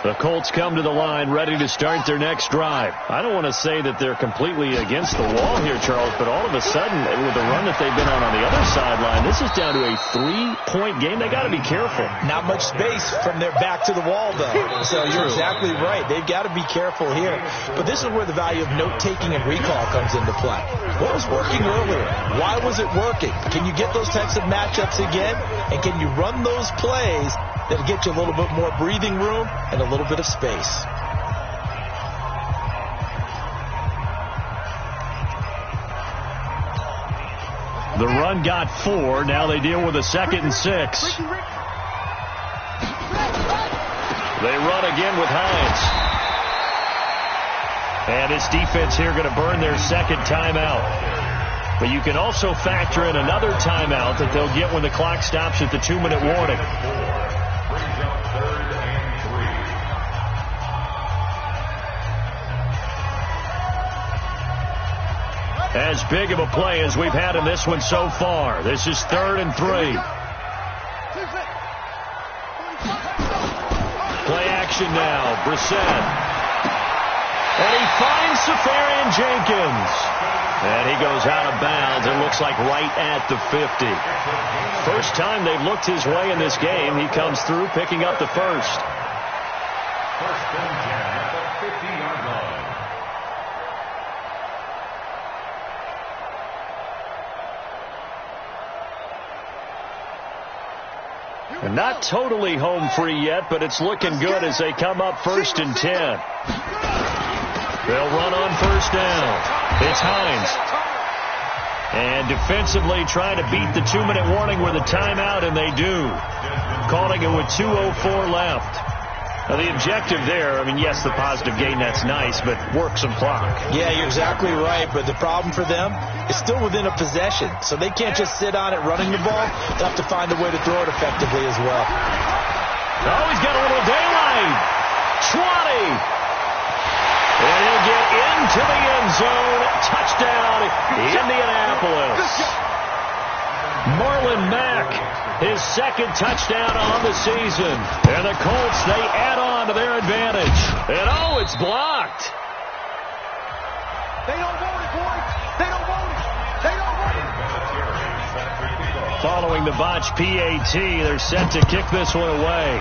The Colts come to the line ready to start their next drive. I don't want to say that they're completely against the wall here, Charles, but all of a sudden, with the run that they've been on the other sideline, this is down to a 3-point game. They got to be careful. Not much space from their back to the wall, though. So you're exactly right. They've got to be careful here. But this is where the value of note-taking and recall comes into play. What was working earlier? Why was it working? Can you get those types of matchups again? And can you run those plays that'll get you a little bit more breathing room and a little bit of space? The run got 4. Now they deal with a 2nd and 6. They run again with Hines. And this defense here going to burn their 2nd timeout. But you can also factor in another timeout that they'll get when the clock stops at the 2-minute warning. As big of a play as we've had in this one so far. This is 3rd and 3. Play action now. Brissett. And he finds Safarian Jenkins. And he goes out of bounds. It looks like right at the 50. First time they've looked his way in this game. He comes through picking up the 1st. First and 10 at the 50-yard line. And not totally home free yet, but it's looking good as they come up first and 10. They'll run on first down. It's Hines. And defensively trying to beat the 2-minute warning with a timeout, and they do. Calling it with 2:04 left. Now, the objective there, I mean, yes, the positive gain, that's nice, but work some clock. Yeah, you're exactly right, but the problem for them is still within a possession, so they can't just sit on it running the ball. They'll have to find a way to throw it effectively as well. Oh, he's got a little daylight. 20. And he'll get into the end zone. Touchdown, Indianapolis. Marlon Mack, his second touchdown on the season. And the Colts, they add on to their advantage. And oh, it's blocked. They don't want it, boys. They don't want it. They don't want it. Following the botch PAT, they're set to kick this one away.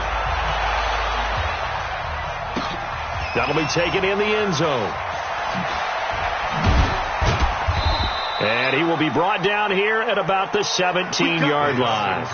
That'll be taken in the end zone. And he will be brought down here at about the 17-yard line.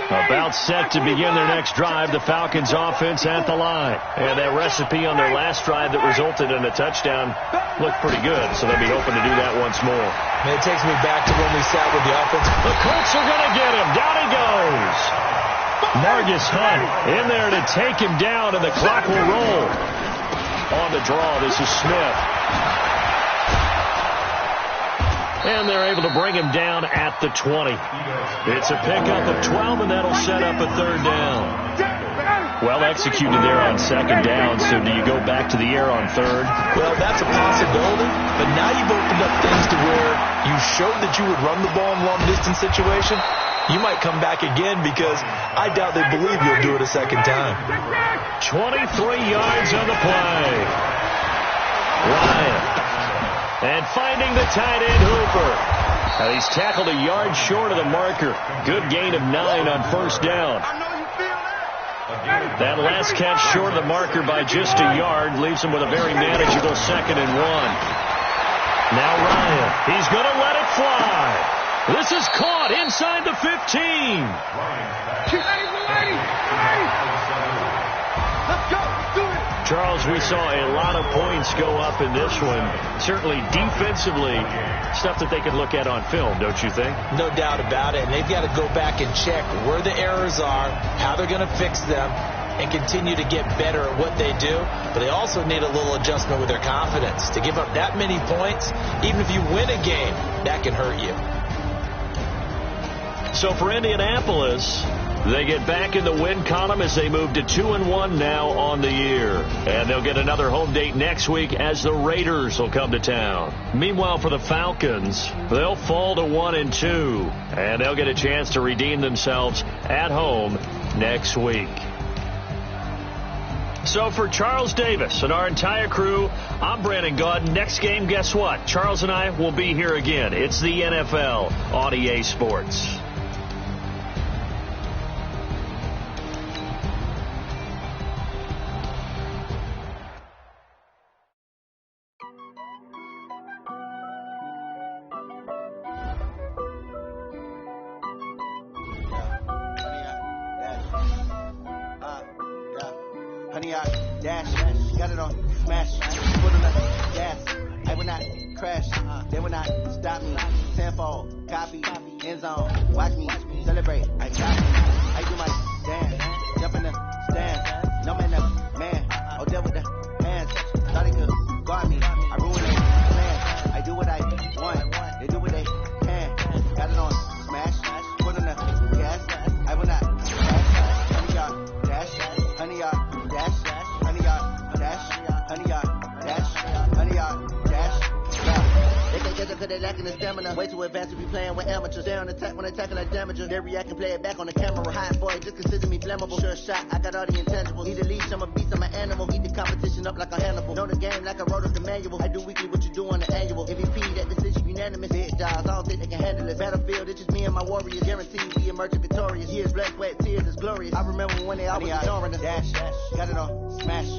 About set to begin their next drive, the Falcons offense at the line. And that recipe on their last drive that resulted in a touchdown looked pretty good, so they'll be hoping to do that once more. And it takes me back to when we sat with the offense. The Colts are going to get him. Down he goes. Margus Hunt in there to take him down, and the clock will roll. On the draw, this is Smith. And they're able to bring him down at the 20. It's a pickup of 12, and that'll set up a third down. Well executed there on second down, so do you go back to the air on third? Well, that's a possibility, but now you've opened up things to where you showed that you would run the ball in long-distance situation. You might come back again because I doubt they believe you'll do it a second time. 23 yards on the play. Ryan. And finding the tight end, Hooper. Now he's tackled a yard short of the marker. Good gain of 9 on first down. That last catch short of the marker by just a yard leaves him with a very manageable 2nd and 1. Now Ryan. He's going to let it fly. This is caught inside the 15. Let's go. Do it. Charles, we saw a lot of points go up in this one. Certainly defensively, stuff that they could look at on film, don't you think? No doubt about it. And they've got to go back and check where the errors are, how they're going to fix them, and continue to get better at what they do. But they also need a little adjustment with their confidence. To give up that many points, even if you win a game, that can hurt you. So for Indianapolis, they get back in the win column as they move to 2-1 now on the year. And they'll get another home date next week as the Raiders will come to town. Meanwhile, for the Falcons, they'll fall to 1-2. And they'll get a chance to redeem themselves at home next week. So for Charles Davis and our entire crew, I'm Brandon Gaudin. Next game, guess what? Charles and I will be here again. It's the NFL on EA Sports. Honey, I dash, got it on smash, put on the gas. I will not crash, they will not stop me. Tenfold, copy, end zone, watch me celebrate. I got me, I do my dance, jump in the stand, no man up, man. Oh, deal with the hands, thought he could guard me. I ruin their plans, I do what I want, they do what they can. Got it on smash, put on the gas. I will not crash, honey, y'all dash, honey, y'all. Honey, y'all, dash. They can't catch up 'cause they lacking the stamina. Way too advanced to be playing with amateurs. They on attack when they tackle like damager. They react and play it back on the camera. Hot boy, just consider me flammable. Sure shot, I got all the intangibles. Need a leash, I'm a beast, I'm an animal. Eat the competition up like a Hannibal. Know the game like I wrote up the manual. I do weekly what you do on the annual. MVP, that decision unanimous. Bitch, jobs, I don't think they can handle it. Battlefield, it's just me and my warriors. Guaranteed we emerging victorious. Years, blood, sweat, tears is glorious. I remember when they always ignoring us. Dash, got it on, smash,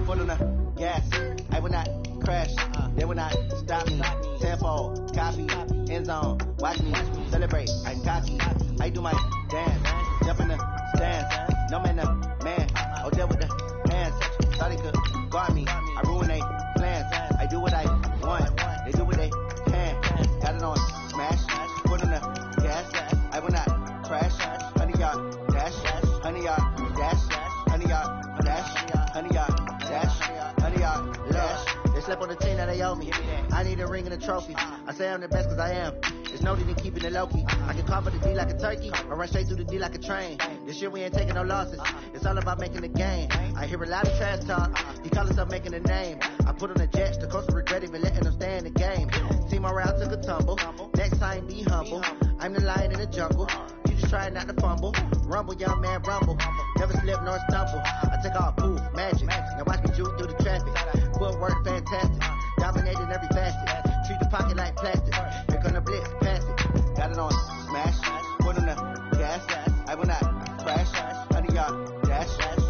foot on the gas. I will not crash, they will not stop me. Tenfold, copy, end zone, watch me celebrate. I'm cocky, I do my dance, jump in the stands. No man, man, oh there with the hands. Thought they could guard me, I ruin they plans. I do what I want, they do what they can. Got it on, smash, foot on the gas. I will not crash, 100-yard dash, 100-yard dash, 100-yard dash, 100-yard dash, 100-yard dash. They slept on the team that they owe me. I need a ring and a trophy. I say I'm the best cause I am. It's no need in keeping it low-key. I can cover the D like a turkey or run straight through the D like a train. This year we ain't taking no losses. It's all about making the game. I hear a lot of trash talk. He call himself making a name. I put on the Jets. The coach will regret even letting them stay in the game. Team around took a tumble. Next time be humble. I'm the lion in the jungle. You just try not to fumble. Rumble, young man, rumble. Never slip nor stumble. I take off, poof, magic. Now watch me juke through the traffic. Footwork fantastic. Dominating every facet. Treat the pocket like plastic. Here come the blitz, pass it. Got it on, smash. Put on the gas. I will not crash. 100-yard dash.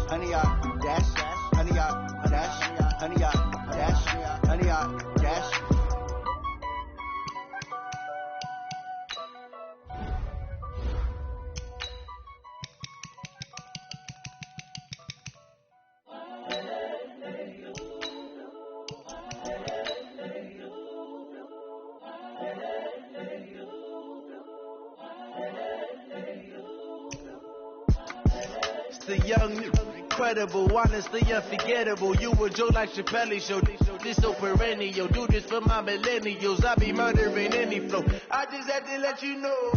100-yard dash. 100-yard dash. 100-yard dash. 100-yard dash. The young, incredible, honestly unforgettable. You a joke like Chappelle show. This so perennial. Do this for my millennials. I be murdering any flow. I just had to let you know.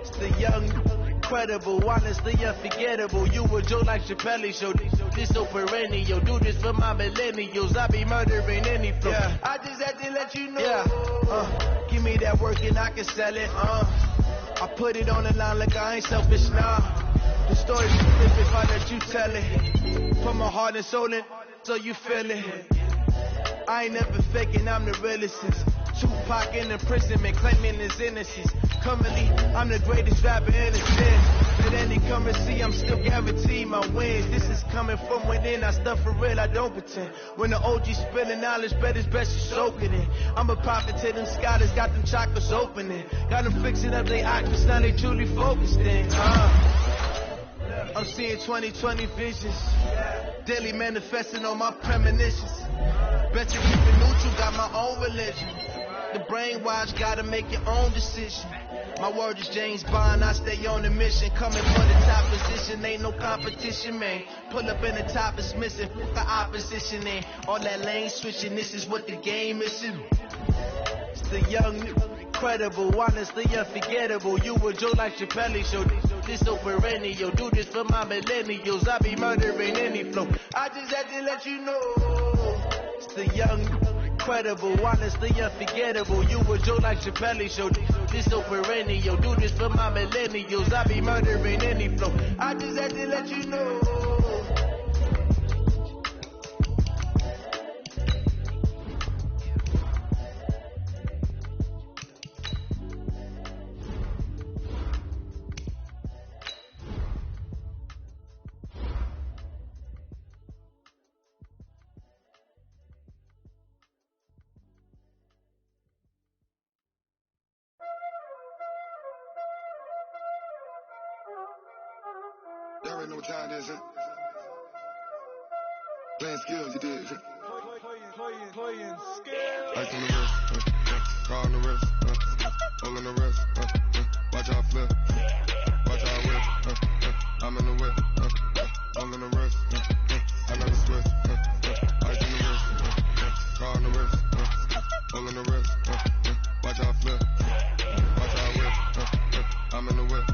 It's the young, incredible, honestly unforgettable. You a joke like Chappelle show. This so perennial. Do this for my millennials. I be murdering any flow. Yeah. I just had to let you know. Yeah. Give me that work and I can sell it. I put it on the line like I ain't selfish now. The story's different if I let you tell it. Put my heart and soul in, so you feel it. I ain't never faking, I'm the realest. Tupac in imprisonment, claiming his innocence. Currently, I'm the greatest rapper in the scene. Let any come and see, I'm still guaranteed my wins. This is coming from within, I stuff for real, I don't pretend. When the OG spilling knowledge, bet it's best you soak it in. I'm a prophet to them scholars, got them chakras opening. Got them fixing up their octaves, now they truly focused in. I'm seeing 2020 visions, daily manifesting on my premonitions. Bet you keep it neutral, got my own religion. The brainwash, gotta make your own decision. My word is James Bond, I stay on the mission. Coming for the top position, ain't no competition, man. Pull up in the top is missing, put the opposition in. All that lane switching, this is what the game is. It's the young, incredible, honestly unforgettable. You a joke like Chappelle show. This so perennial. Do this for my millennials. I be murdering any flow. I just had to let you know. It's the young, incredible, honestly unforgettable. You a joke like Chappelle show. This so perennial. Do this for my millennials. I be murdering any flow. I just had to let you know. Y'all already know what time it is, huh? Playing skills, you did, huh? Playing skills. Ice on the wrist, car on the wrist, hole on the wrist, watch how I flip, watch how I whip, I'm in the whip, hole on the wrist, I never switch, ice on the wrist, car on the wrist, hole on the wrist, watch how I flip, watch how I whip, I'm in the whip,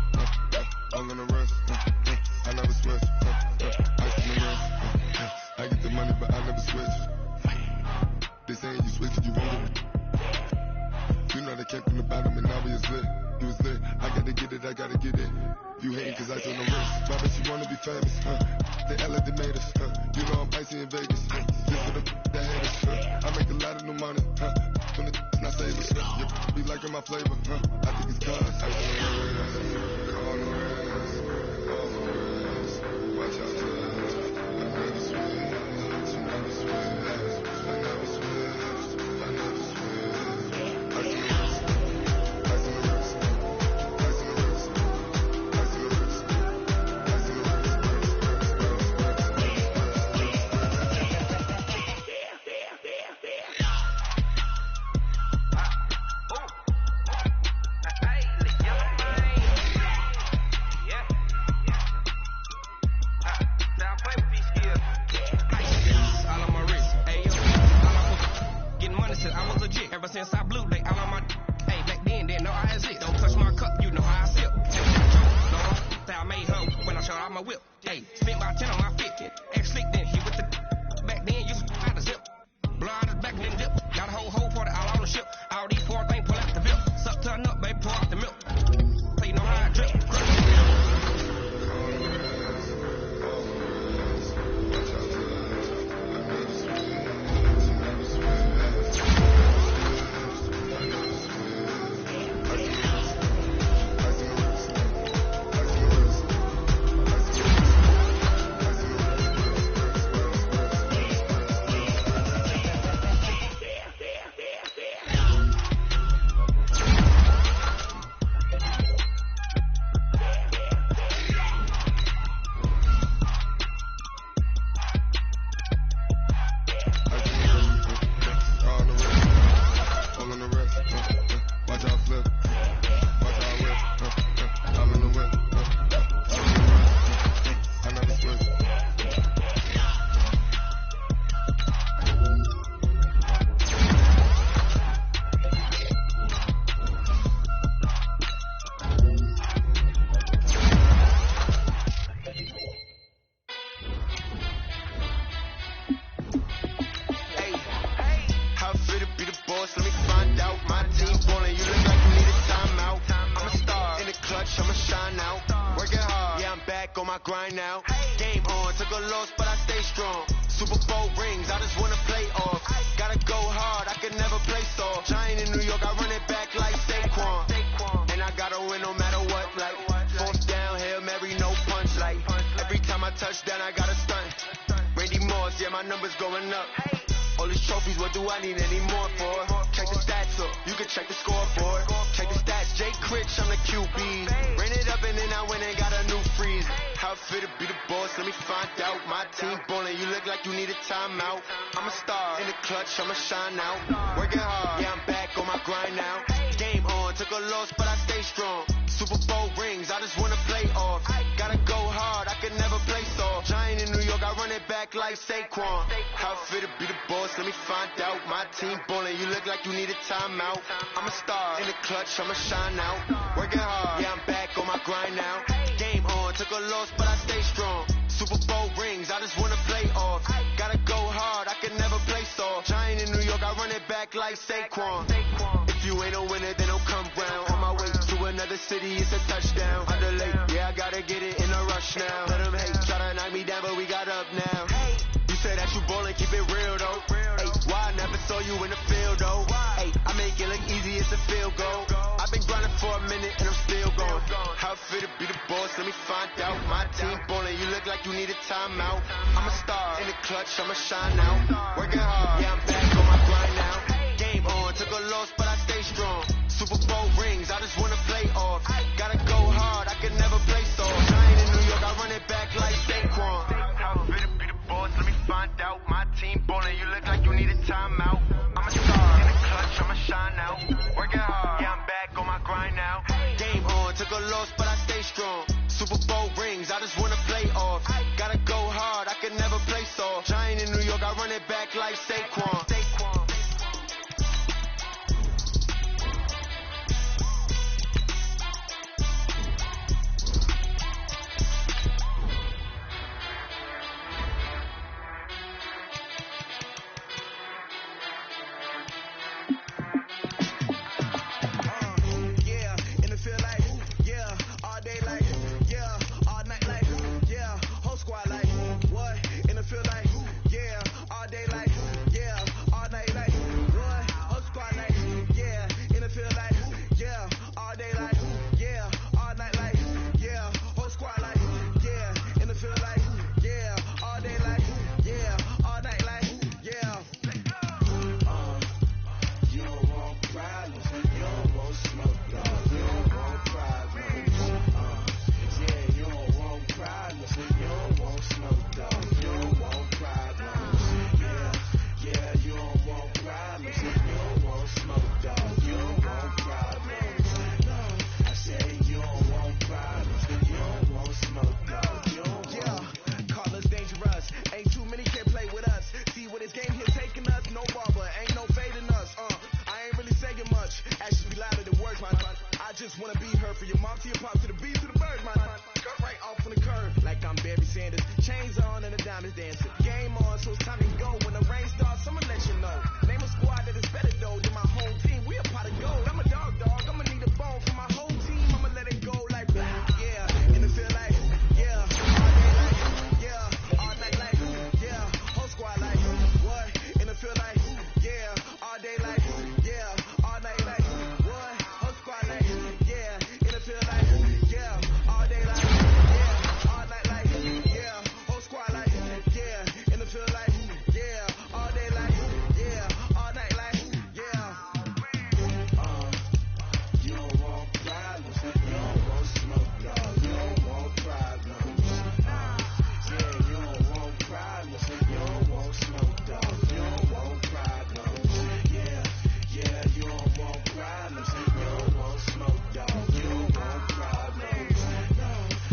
hole on the wrist, I never switch, ice on the wrist, I get the money but I never switch. They saying you switch it, you want it. You know they came from the bottom and now we is lit. You was lit, I gotta get it, I gotta get it. You hating cause I told no risk. My bitch, you wanna be famous, They elevated us, You know I'm icy in Vegas, Just for the that hate us, I make a lot of new money, When the not save us, be liking my flavor, I think it's cause I on the rest, watch out, I never switch, I never switch, I never switch, I never switch. I see the wrist, I see the wrist, I see the wrist, I see the wrist, I see the wrist. Ever since I blew, they all on my hey, back then, didn't know I had it. Don't touch my cup, you know how I sip. Hey, I made her when I showed out my whip. Hey, spent about 10 on my 50. Ex slick, then he with the back then, used to out the zip. Blow out his back, then dip. Got a whole party all on the ship. All these four things pull out the bill. Suck, turn up, baby, pour out the milk. So you know how I drip. Grind now, game on, took a loss, but I stay strong. Super Bowl rings, I just wanna play off. Gotta go hard, I can never play soft. Giant in New York, I run it back like Saquon. And I gotta win no matter what, like fourth down, Hail Mary, no punch, like every time I touch down, I gotta stunt. Randy Moss, yeah, my numbers going up. All these trophies, what do I need any more for? Check the stats up, you can check the scoreboard. Check the stats, Jay Critch, I'm the QB. Ran it up and then I went and got a new freeze. How it feel to be the boss, let me find out. My team ballin', you look like you need a timeout. I'm a star, in the clutch, I'ma shine out. Working hard, yeah, I'm back on my grind now. Game on, took a loss, but I stay strong. Super Bowl rings, I just wanna play off. Gotta go hard, I can never play soft. Giant in New York, I run it back like Saquon. How it feel to be the boss, let me find out. My team ballin', you look like you need a timeout. I'm a star, in the clutch, I'ma shine out. Working hard, yeah, I'm back on my grind now. Game on, took a loss, but I stay strong. Super Bowl rings, I just wanna play off. Gotta go hard, I can never play soft. Giant in New York, I run it back like Saquon. If you ain't a winner, then don't come round. On my way to another city, it's a touchdown. Underlay, yeah, I gotta get it in a rush now. Let them hate, try to knock me down, but we got up now. You say that you ballin', keep it real though. Hey, why I never saw you in the field though? Hey, I make it look easy, it's a field goal. I've been grinding for a minute and I'm still going. How it feel to be the boss, let me find out. My team ballin', you look like you need a timeout. I'm a star, in the clutch, I'ma shine out. Working hard, yeah, I'm back on my grind now. Game on, took a loss, but I stay strong. Super Bowl rings, I just wanna play off. Gotta go hard, I can never play soft. Giant in New York, I run it back like Saquon. How it feel to be the boss, let me find out. My team ballin', you look like you need a timeout. I'm a star, in the clutch, I'ma shine out. Working hard, yeah, I'm back on my grind now. Game on, took a loss, but I stay strong. Super Bowl rings, I just wanna play off. Gotta go hard, I can never play soft. Giant in New York, I run it back like Saquon. just wanna be heard. For your mom to your pop to the beat to the bird, my cut right off on the curb. Like I'm Barry Sanders, chains on and the diamonds dancing. Game on, so it's time to go. When the rain starts, I'ma let you know. Name a squad that is better though than my whole team. We a pot of gold. I'm a dog, I'ma need a bone for my whole team. I'ma let it go like, yeah. And it feel like, yeah. All day like, yeah. All night like, yeah. Whole squad like, what? And it feel like, yeah. All day like, yeah. All night like, what? Whole squad like, yeah. And it feel like, yeah. All day like, yeah. All night like, yeah. Whole squad like, yeah. And it feel like, yeah. All day like, yeah. All night like, yeah. You don't want problems. You don't want smoke, dog. You don't want problems. Yeah, you don't want problems. You don't want smoke, dog. You don't want problems. Yeah, you don't want problems. You don't want smoke, dog. You don't want problems. No,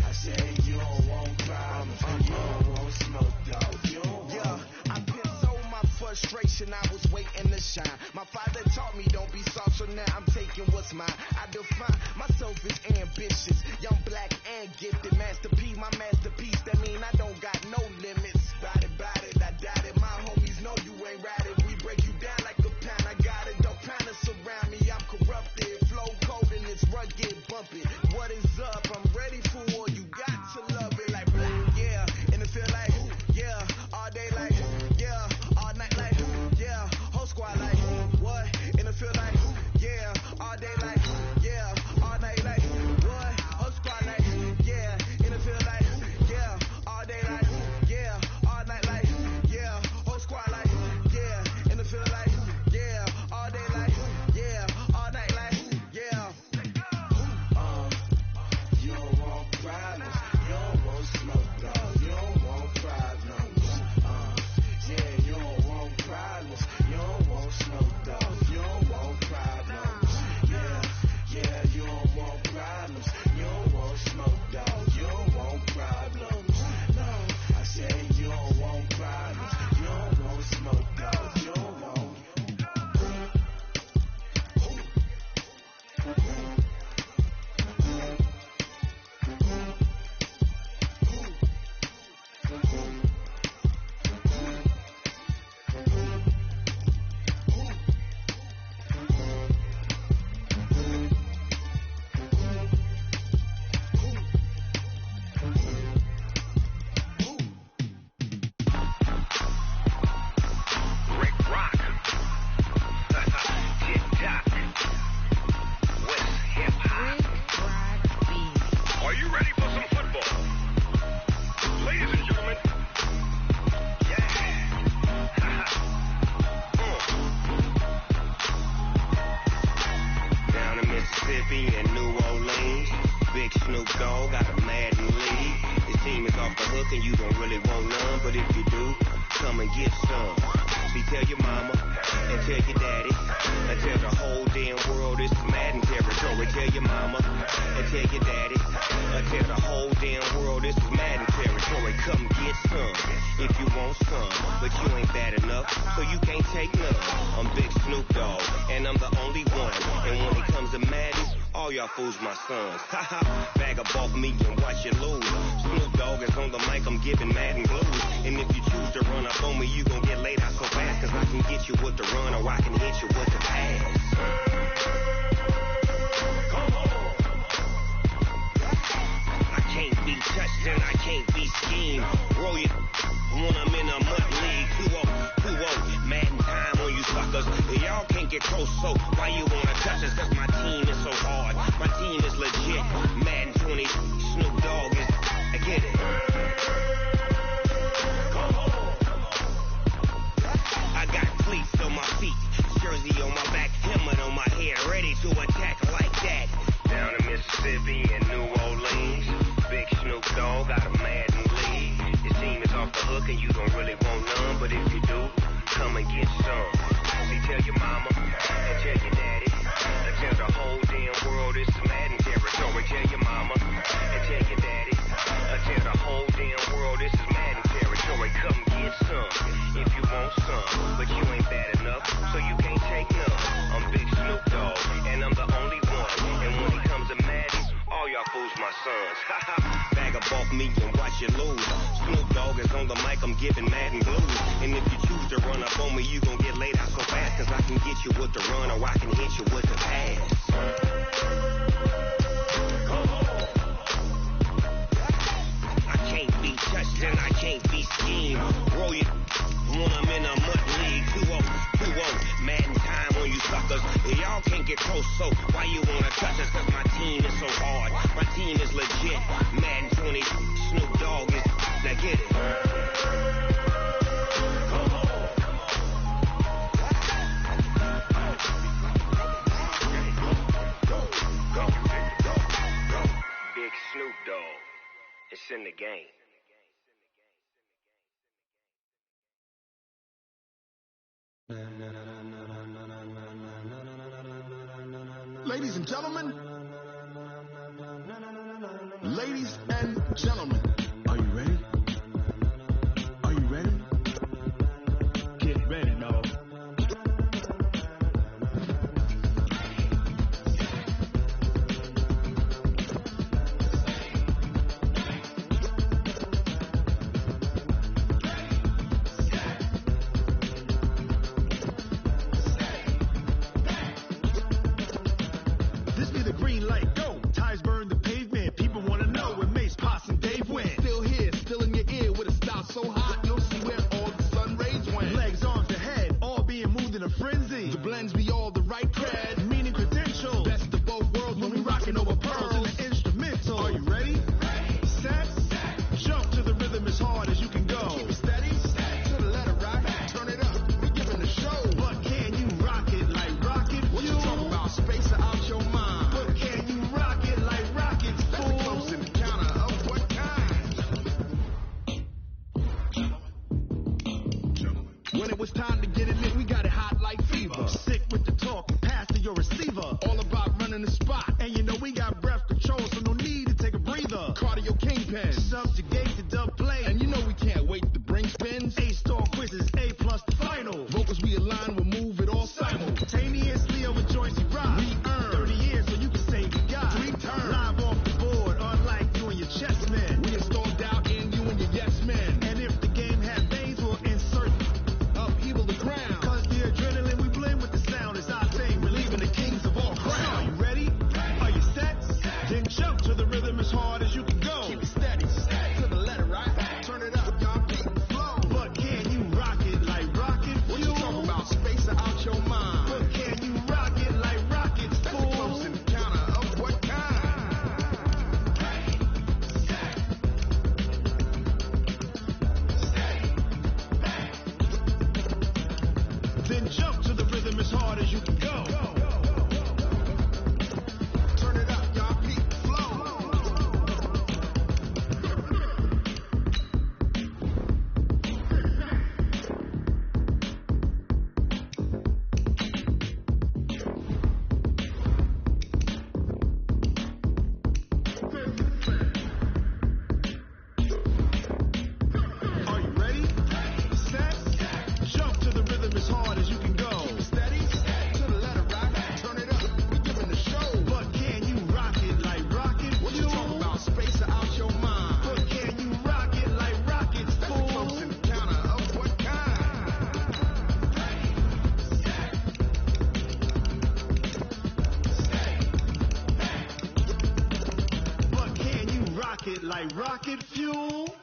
I said you don't want problems. You don't want smoke, dog. You don't want. Yeah, I pissed so my frustration. I was waiting to shine. My father taught me don't be soft, so now I'm taking what's mine. I define myself as ambitious, young, black, and gifted. Master P, my masterpiece. That mean I don't got no limits. Ride it, I doubt it. My homies know you ain't ride it. We break you down like a pound. I got it. Don't pound us around me. I'm corrupted. Flow cold and it's rugged, bumpy. What is up? I'm ready for war. You got to love it like black, yeah. And it feel like, yeah. All day like, yeah. All night like, yeah. Whole squad like, what? And it feel like, yeah. All day like, yeah. All night like, what? Whole squad like, yeah. And it feel like, yeah. All day like, yeah. All night like, yeah. Whole squad like, yeah. And it feel like, yeah. All day like, yeah. All night like, yeah. You don't want problems. You don't want smoke, dog. You don't want problems. Yeah, you don't want problems. You don't want smoke, dog. You don't want problems. Yeah, you don't want problems. You don't want smoke, dog. You don't want problems. No, I said you don't want problems. You don't want smoke, dog. You don't want. Rick Rock. TikTok. West hip hop. Are you ready for some football? Ladies and gentlemen. Yeah. Down in Mississippi and New Orleans, Big Snoop Dogg got a Madden league. His team is off the hook and you don't really want none, but if you do, come and get some. See, tell your mama and tell your daddy and tell the whole damn world this is Madden territory. Tell your mama and tell your daddy and tell the whole damn world this is Madden territory. Come get some if you want some, but you ain't bad enough, so you can't take none. I'm Big Snoop Dogg and I'm the only one. And when it comes to Madden, all y'all fools my sons. Haha, bag up off me and watch you lose. Snoop Dogg is on the mic, I'm giving Madden blues. And if you choose to run up on me, you gon' get laid out so fast. Cause I can get you with the run or I can hit you with the pass. Come on. I can't be touched and I can't be schemed. Roll you when I'm in a mud league. 2-0, Madden time on you suckers. Y'all can't get close, so why you wanna touch us? Cause my team is so hard. My team is legit. Madden 20, Snoop Dogg is, I get it. Come on. I got cleats on my feet, jersey on my back, helmet on my head, ready to attack like that. Down in Mississippi and New Orleans, Big Snoop Dogg got a Madden league. Your team is off the hook and you don't really want none, but if you do, come and get some. See, tell your mama and tell your daddy and tell the whole damn world this is Madden territory. Tell your mama and tell your daddy and tell the whole damn world this is Madden territory. Come get some if you want some, but you ain't bad enough, so you can't take none. I'm Big Snoop Dogg and I'm the only one. And when it comes to Bag up off me and watch you lose. Snoop Dogg is on the mic, I'm giving mad and blues. And if you choose to run up on me, you gon' get laid out so fast. Cause I can get you with the run or I can hit you with the pass. I can't be touched and I can't be schemed. Roll you when I'm in a mud league. 2-0, mad in time on you suckers. Y'all can't get close, so why you wanna touch us? Cause my team is so hard. My team is legit. Madden 20, Snoop Dogg is, now get it. Big Snoop Dogg, it's in the game. Ladies and gentlemen, are you ready? Are you ready? Get ready, no. This be the green light, go. Tires burn the pavement. People want to know where Mace, Posse, and Dave went. Still here, still in your ear with a style so hot, you'll see where all the sun rays went. Legs, arms, the head, all being moved in a frenzy. The blends be all the right cred, meaning credentials. Best of both worlds when we rocking over pearls in the instrumental. Are you ready? Set, jump to the rhythm as hard as you can go. Keep it steady, to the letter rock, turn it up, we giving the show. But can you rock it like rocket? What you talking about? Space out your mind. But can you rock it like rockets? That's a close encounter of what kind? When it was time to get it in, we got it hot like fever. Sick with the talk, pass to your receiver. All about running the spot, and you know we got breath control, so no need to take a breather. Cardio kingpin, subjugate the dub play, and you know we can't wait to bring spins. A-star quizzes, A+ the final. Vocals we align, we'll move it all simultaneously over joints we rock. We earn 30 years, so you can say we got 3 turns. Live off the board, unlike you and your chess men. We installed doubt in you and your yes men. And if the game had veins, we'll insert upheaval the ground. Cause the adrenaline we blend with the sound is our thing, relieving the kings of all crowns. Are you ready? Are you set? Then jump to the rhythm as hard as you can go. Keep it steady, to the letter right. Turn it up, y'all keep the flow. But can you rock it like rocket? What you talking about? Space out your mind. But can you rock it like rockets? That's a close encounter of what kind? Then jump to the rhythm as hard as you can go. Turn it up, y'all keep the flow. Are you ready? Set, jump to the rhythm as hard as you can go. Keep it steady, to the letter rock, turn it up, we giving the show. But can you rock it like rocket? What you talking about? Space out your mind. But can you rock it like rockets? That's a close encounter of what kind? But can you rock it like rocket fuel?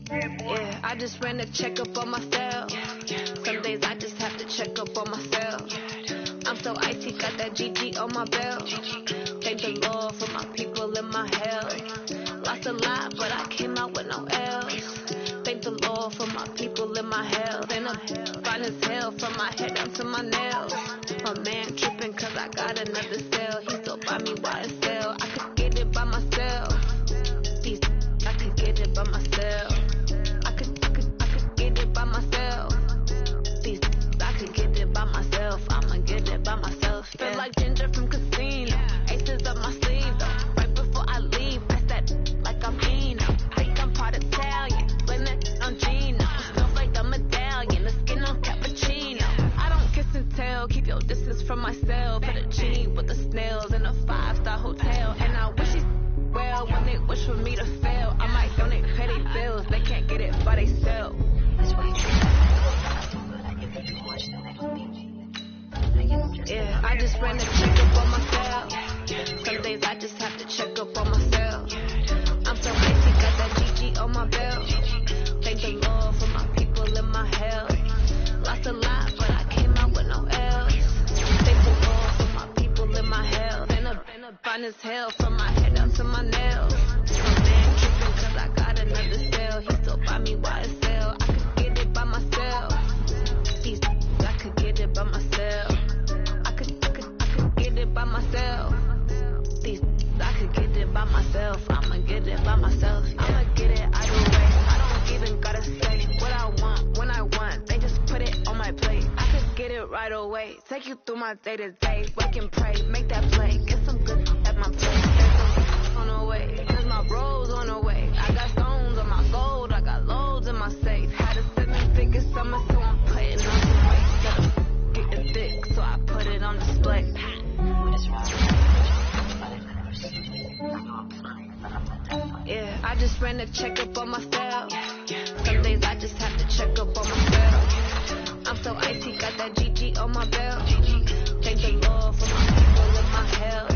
Yeah, I just ran a checkup on myself. Some days I just have to check up on myself. I'm so icy, got that GG on my belt. Thank the Lord for my people in my health. Lost a lot, but I came out with no L's. Thank the Lord for my people in my health. And I'm fine as hell from my head down to my nails. My man tripping cause I got another cell. He still buy me YSL. I could get it by myself. These I could get it by myself. I could get it by myself. These I could get it by myself. I'ma get it by myself. Yeah. Feel like Ginger from Casino. Aces up my sleeve though. Right before I leave, that's that like I'm Eno. Think I'm part Italian. Blame that on Gino. Smells like the medallion. The skin on cappuccino. I don't away. Take you through my day-to-day. Work and pray, make that play. Get some good at my place. There's some on the way. There's my bros on the way. I got stones on my gold. I got loads in my safe. Had a 7-figure summer, so I'm putting on some weight. Getting thick, so I put it on display. Yeah, I just ran a checkup on myself. Some days I just have to check up on myself. I'm so icy, got that GG on my belt. Thank the Lord for my people in my health.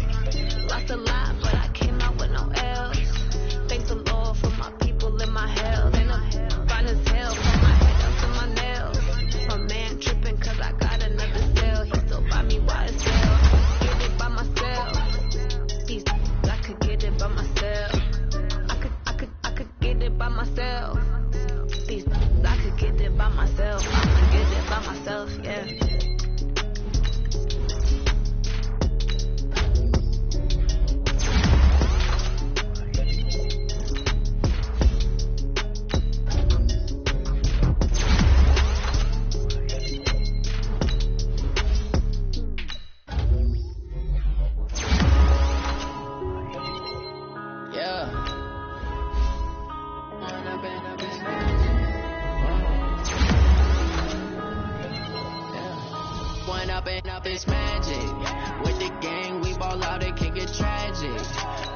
Lost a lot, but I came out with no L's. Thank the Lord for my people in my health. And I'm fine as hell, from my head up to my nails. My man tripping cause I got another cell. He still buy me YSL. Get it by myself. These I could get it by myself. I could get it by myself. These I could get it by myself. I'ma get it by myself, yeah. Up is magic. With the gang, we ball out, it can get tragic.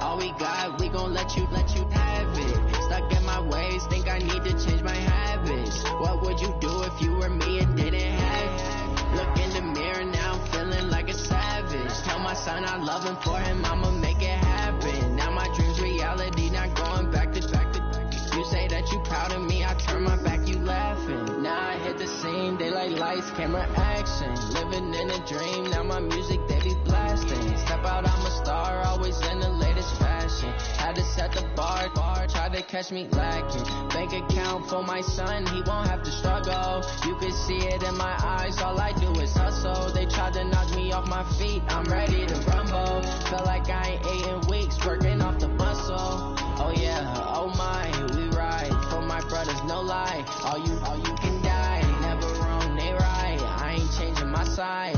All we got, we gon' let you have it. Stuck in my ways, think I need to change my habits. What would you do if you were me and didn't have it? Look in the mirror now, I'm feeling like a savage. Tell my son I love him, for him I'ma make it happen. Now my dream's reality, not going back to. You say that you proud of me, I turn my back, you laughing. Now I hit the scene, daylight lights, camera action. Living in a dream, now my music they be blasting. Step out, I'm a star, always in the latest fashion. Had to set the bar, try to catch me lacking. Bank account for my son, he won't have to struggle. You can see it in my eyes, all I do is hustle. They tried to knock me off my feet, I'm ready to rumble. Feel like I ain't ate in weeks, working off the muscle. Oh yeah, oh my, we ride for my brothers, no lie. All you can die, never wrong, they right. I ain't changing my side.